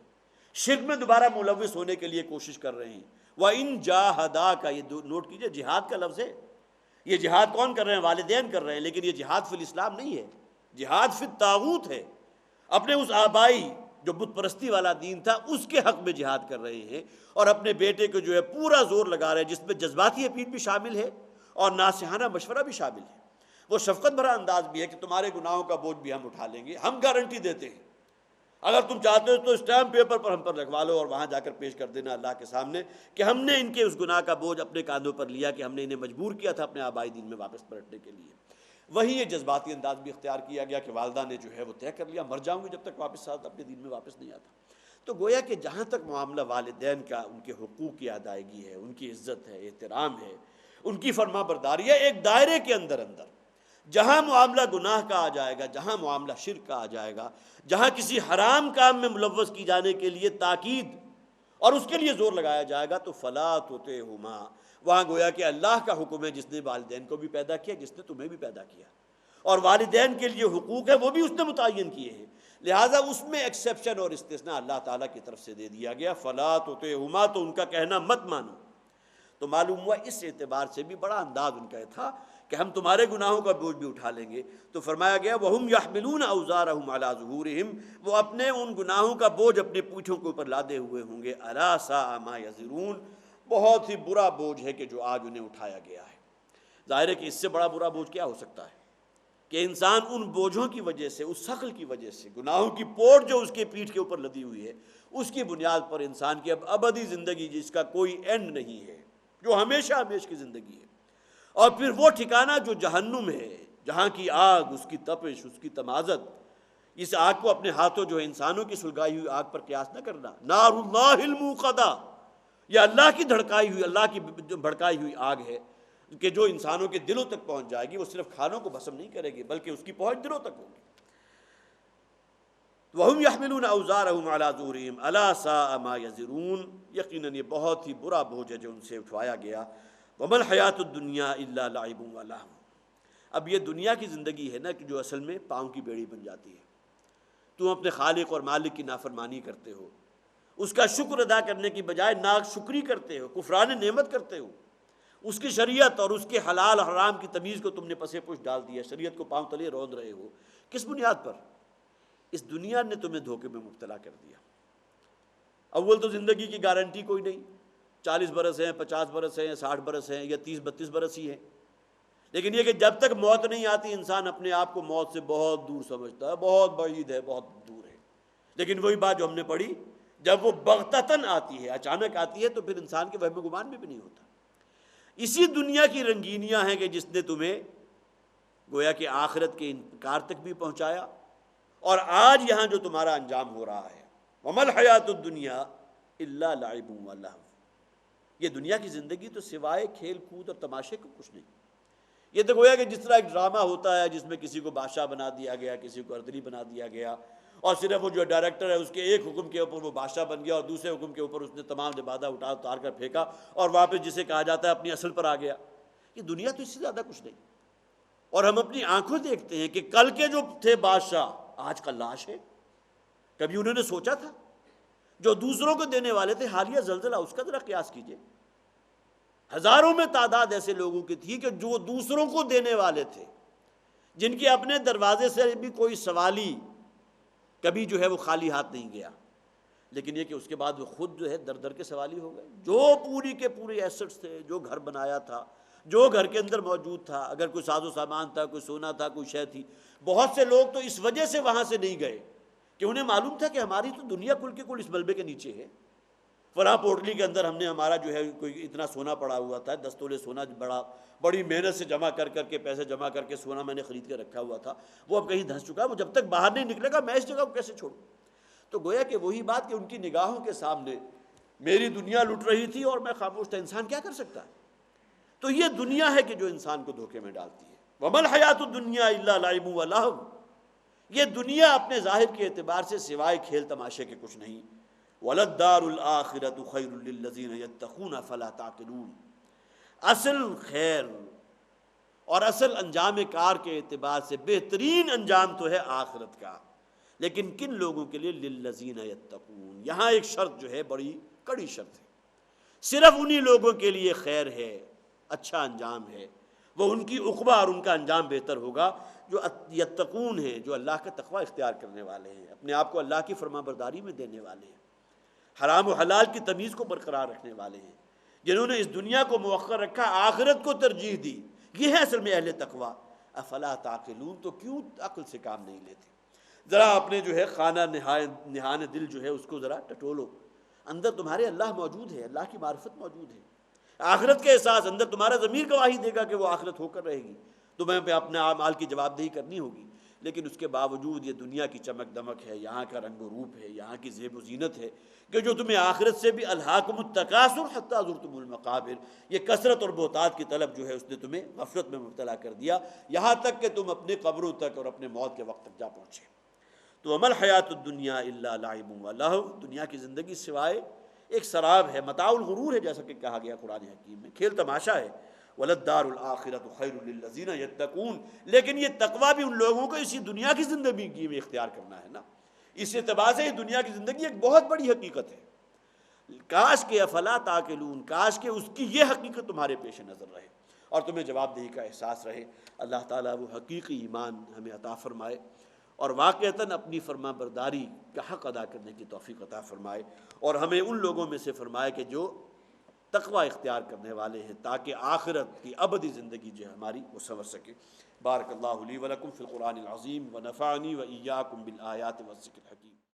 شرک میں دوبارہ ملوث ہونے کے لیے کوشش کر رہے ہیں، وَإِن جَاهَدَاكَ، یہ نوٹ کیجئے، جہاد کا لفظ ہے۔ یہ جہاد کون کر رہے ہیں؟ والدین کر رہے ہیں، لیکن یہ جہاد فی الاسلام نہیں ہے، جہاد فی الطاغوت ہے۔ اپنے اس آبائی جو بت پرستی والا دین تھا اس کے حق میں جہاد کر رہے ہیں، اور اپنے بیٹے کو جو ہے پورا زور لگا رہے ہیں، جس میں جذباتی اپیل بھی شامل ہے اور ناصحانہ مشورہ بھی شامل ہے۔ وہ شفقت بھرا انداز بھی ہے کہ تمہارے گناہوں کا بوجھ بھی ہم اٹھا لیں گے، ہم گارنٹی دیتے ہیں، اگر تم چاہتے ہو تو اسٹیمپ پیپر پر ہم پر لگوا لو اور وہاں جا کر پیش کر دینا اللہ کے سامنے کہ ہم نے ان کے اس گناہ کا بوجھ اپنے کاندھوں پر لیا، کہ ہم نے انہیں مجبور کیا تھا اپنے آبائی دین میں واپس پلٹنے کے لیے۔ وہی یہ جذباتی انداز بھی اختیار کیا گیا کہ والدہ نے جو ہے وہ طے کر لیا، مر جاؤں گی جب تک واپس ساتھ اپنے دین میں واپس نہیں آتا۔ تو گویا کہ جہاں تک معاملہ والدین کا، ان کے حقوق کی ادائیگی ہے، ان کی عزت ہے، احترام ہے، ان کی فرما برداری ہے، ایک دائرے کے اندر جہاں معاملہ گناہ کا آ جائے گا، جہاں معاملہ شرک کا آ جائے گا، جہاں کسی حرام کام میں ملوث کی جانے کے لیے تاکید اور اس کے لیے زور لگایا جائے گا، تو فلا تطعہما، وہاں گویا کہ اللہ کا حکم ہے، جس نے والدین کو بھی پیدا کیا، جس نے تمہیں بھی پیدا کیا، اور والدین کے لیے حقوق ہے وہ بھی اس نے متعین کیے ہیں، لہٰذا اس میں ایکسیپشن اور استثناء اللہ تعالیٰ کی طرف سے دے دیا گیا۔ فلا تطعہما، تو ان کا کہنا مت مانو۔ تو معلوم ہوا اس اعتبار سے بھی بڑا انداز ان کا تھا کہ ہم تمہارے گناہوں کا بوجھ بھی اٹھا لیں گے۔ تو فرمایا گیا وَهُمْ يَحْمِلُونَ أَوْزَارَهُمْ عَلَىٰ ظُهُورِهِمْ، وہ اپنے ان گناہوں کا بوجھ اپنے پیٹھوں کے اوپر لادے ہوئے ہوں گے۔ أَلَا سَاءَ مَا يَزِرُونَ، بہت ہی برا بوجھ ہے کہ جو آج انہیں اٹھایا گیا ہے۔ ظاہر ہے کہ اس سے بڑا برا بوجھ کیا ہو سکتا ہے کہ انسان ان بوجھوں کی وجہ سے، اس ثقل کی وجہ سے، گناہوں کی پوٹ جو اس کے پیٹھ کے اوپر لدی ہوئی ہے، اس کی بنیاد پر انسان کی اب ابدی زندگی جس کا کوئی اینڈ نہیں ہے، جو ہمیشہ ہمیشہ کی زندگی ہے، اور پھر وہ ٹھکانہ جو جہنم ہے، جہاں کی آگ، اس کی تپش، اس کی تمازت، اس آگ کو اپنے ہاتھوں جو ہے انسانوں کی سلگائی ہوئی آگ پر قیاس نہ کرنا۔ نار اللہ الموقدہ، یہ اللہ کی دھڑکائی ہوئی، اللہ کی بھڑکائی ہوئی آگ ہے کہ جو انسانوں کے دلوں تک پہنچ جائے گی۔ وہ صرف کھانوں کو بھسم نہیں کرے گی بلکہ اس کی پہنچ دلوں تک ہوگی۔ وَهُمْ يَحْمِلُونَ أَوْزَارَهُمْ عَلَىٰ ظُهُورِهِمْ أَلَا سَاءَ مَا يَزِرُونَ، یقیناً یہ بہت ہی برا بوجھ ہے جو ان سے اٹھوایا گیا۔ وَمَا الْحَيَاةُ الدُّنْيَا إِلَّا لَعِبٌ وَلَهْوٌ، اب یہ دنیا کی زندگی ہے نا کہ جو اصل میں پاؤں کی بیڑی بن جاتی ہے۔ تم اپنے خالق اور مالک کی نافرمانی کرتے ہو، اس کا شکر ادا کرنے کی بجائے ناشکری کرتے ہو، کفران نعمت کرتے ہو، اس کی شریعت اور اس کے حلال حرام کی تمیز کو تم نے پسے پش ڈال دیا، شریعت کو پاؤں تلے روند رہے ہو، کس بنیاد پر؟ اس دنیا نے تمہیں دھوکے میں مبتلا کر دیا۔ اول تو زندگی کی گارنٹی کوئی نہیں، 40 برس ہیں، 50 برس ہیں، 60 برس ہیں، یا 30-32 برس ہی ہیں، لیکن یہ کہ جب تک موت نہیں آتی انسان اپنے آپ کو موت سے بہت دور سمجھتا ہے، بہت بعید ہے، بہت دور ہے۔ لیکن وہی بات جو ہم نے پڑھی، جب وہ بغتتاً آتی ہے، اچانک آتی ہے، تو پھر انسان کے وہم گمان میں بھی نہیں ہوتا۔ اسی دنیا کی رنگینیاں ہیں کہ جس نے تمہیں گویا کہ آخرت کے انکار تک بھی پہنچایا، اور آج یہاں جو تمہارا انجام ہو رہا ہے، وَمَا الْحَيَاةُ الدُّنْيَا إِلَّا لَعِبٌ وَلَهْوٌ، یہ دنیا کی زندگی تو سوائے کھیل کود اور تماشے کو کچھ نہیں. یہ تو گویا کہ جس طرح ایک ڈرامہ ہوتا ہے جس میں کسی کو بادشاہ بنا دیا گیا، کسی کو اردری بنا دیا گیا، اور صرف وہ جو ڈائریکٹر ہے اس کے ایک حکم کے اوپر وہ بادشاہ بن گیا اور دوسرے حکم کے اوپر اس نے تمام لبادہ اتار کر پھینکا اور واپس جسے کہا جاتا ہے اپنی اصل پر آ گیا. یہ دنیا تو اس سے زیادہ کچھ نہیں. اور ہم اپنی آنکھوں دیکھتے ہیں کہ کل کے جو تھے بادشاہ آج کا لاش ہے. کبھی انہوں نے سوچا تھا؟ جو دوسروں کو دینے والے تھے، حالیہ زلزلہ اس کا ذرا قیاس کیجئے. ہزاروں میں تعداد ایسے لوگوں کی تھی کہ جو دوسروں کو دینے والے تھے، جن کے اپنے دروازے سے بھی کوئی سوالی کبھی جو ہے وہ خالی ہاتھ نہیں گیا. لیکن یہ کہ اس کے بعد وہ خود جو ہے در در کے سوالی ہو گئے. جو پوری کے پورے ایسٹس تھے، جو گھر بنایا تھا، جو گھر کے اندر موجود تھا، اگر کوئی ساز و سامان تھا، کوئی سونا تھا، کوئی شے تھی، بہت سے لوگ تو اس وجہ سے وہاں سے نہیں گئے کہ انہیں معلوم تھا کہ ہماری تو دنیا کل کے کل اس ملبے کے نیچے ہے. فلاں پوٹلی کے اندر ہم نے ہمارا جو ہے کوئی اتنا سونا پڑا ہوا تھا، 10 تولے سونا بڑی محنت سے جمع کر کے پیسے جمع کر کے سونا میں نے خرید کے رکھا ہوا تھا، وہ اب کہیں دھنس چکا ہے، وہ جب تک باہر نہیں نکلے گا میں اس جگہ کو کیسے چھوڑوں. تو گویا کہ وہی بات کہ ان کی نگاہوں کے سامنے میری دنیا لٹ رہی تھی اور میں خاموش تھا. انسان کیا کر سکتا ہے؟ تو یہ دنیا ہے کہ جو انسان کو دھوکے میں ڈالتی ہے. وَمَا الْحَيَاةُ الدُّنْيَا إِلَّا لَعِبٌ وَلَهْوٌ. یہ دنیا اپنے ظاہر کے اعتبار سے سوائے کھیل تماشے کے کچھ نہیں. وَلَلدَّارُ الْآخِرَةُ خَيْرٌ لِّلَّذِينَ يَتَّقُونَ فَلَا تَعْقِلُونَ. اصل خیر اور اصل انجام کار کے اعتبار سے بہترین انجام تو ہے آخرت کا. لیکن کن لوگوں کے لیے؟ لِلَّذِينَ يَتَّقُونَ. یہاں ایک شرط جو ہے بڑی کڑی شرط ہے. صرف انہی لوگوں کے لیے خیر ہے، اچھا انجام ہے، وہ ان کی عقبہ اور ان کا انجام بہتر ہوگا جو یتقون ہیں، جو اللہ کا تقوی اختیار کرنے والے ہیں، اپنے آپ کو اللہ کی فرما برداری میں دینے والے ہیں، حرام و حلال کی تمیز کو برقرار رکھنے والے ہیں، جنہوں نے اس دنیا کو مؤخر رکھا، آخرت کو ترجیح دی. یہ ہے اصل میں اہل تقوی. افلا تعقلون. تو کیوں عقل سے کام نہیں لیتے؟ ذرا اپنے جو ہے خانہ نہان دل جو ہے اس کو ذرا ٹٹولو. اندر تمہارے اللہ موجود ہے، اللہ کی معرفت موجود ہے، آخرت کے احساس، اندر تمہارا ضمیر گواہی دے گا کہ وہ آخرت ہو کر رہے گی، تمہیں پہ اپنے اعمال کی جواب دہی کرنی ہوگی. لیکن اس کے باوجود یہ دنیا کی چمک دمک ہے، یہاں کا رنگ و روپ ہے، یہاں کی زیب و زینت ہے کہ جو تمہیں آخرت سے بھی الہاکم التکاثر حتی زرتم المقابر، یہ کثرت اور بہتات کی طلب جو ہے اس نے تمہیں غفلت میں مبتلا کر دیا، یہاں تک کہ تم اپنے قبروں تک اور اپنے موت کے وقت تک جا پہنچے. تو وَمَا الْحَيَاةُ الدُّنْيَا إِلَّا لَعِبٌ وَلَهْوٌ. دنیا کی زندگی سوائے ایک سراب ہے، متاع الغرور ہے، جیسا کہ کہا گیا قرآن حکیم میں، کھیل تماشا ہے. وَلَلدَّارُ الْآخِرَةُ خَيْرٌ لِّلَّذِينَ يَتَّقُونَ. لیکن یہ تقویٰ بھی ان لوگوں کو اسی دنیا کی زندگی میں اختیار کرنا ہے نا. اس اعتبار سے یہ دنیا کی زندگی ایک بہت بڑی حقیقت ہے. کاش کہ افلا تعقلون، کاش کہ اس کی یہ حقیقت تمہارے پیش نظر رہے اور تمہیں جواب دہی کا احساس رہے. اللہ تعالیٰ وہ حقیقی ایمان ہمیں عطا فرمائے اور واقعتاً اپنی فرما برداری کا حق ادا کرنے کی توفیق عطا فرمائے، اور ہمیں ان لوگوں میں سے فرمائے کہ جو تقوی اختیار کرنے والے ہیں، تاکہ آخرت کی ابدی زندگی جو ہے ہماری وہ سنور سکے. بارک اللہ لی ولکم فی القرآن العظیم ونفعنی وإیاکم بالآیات والذکر الحکیم.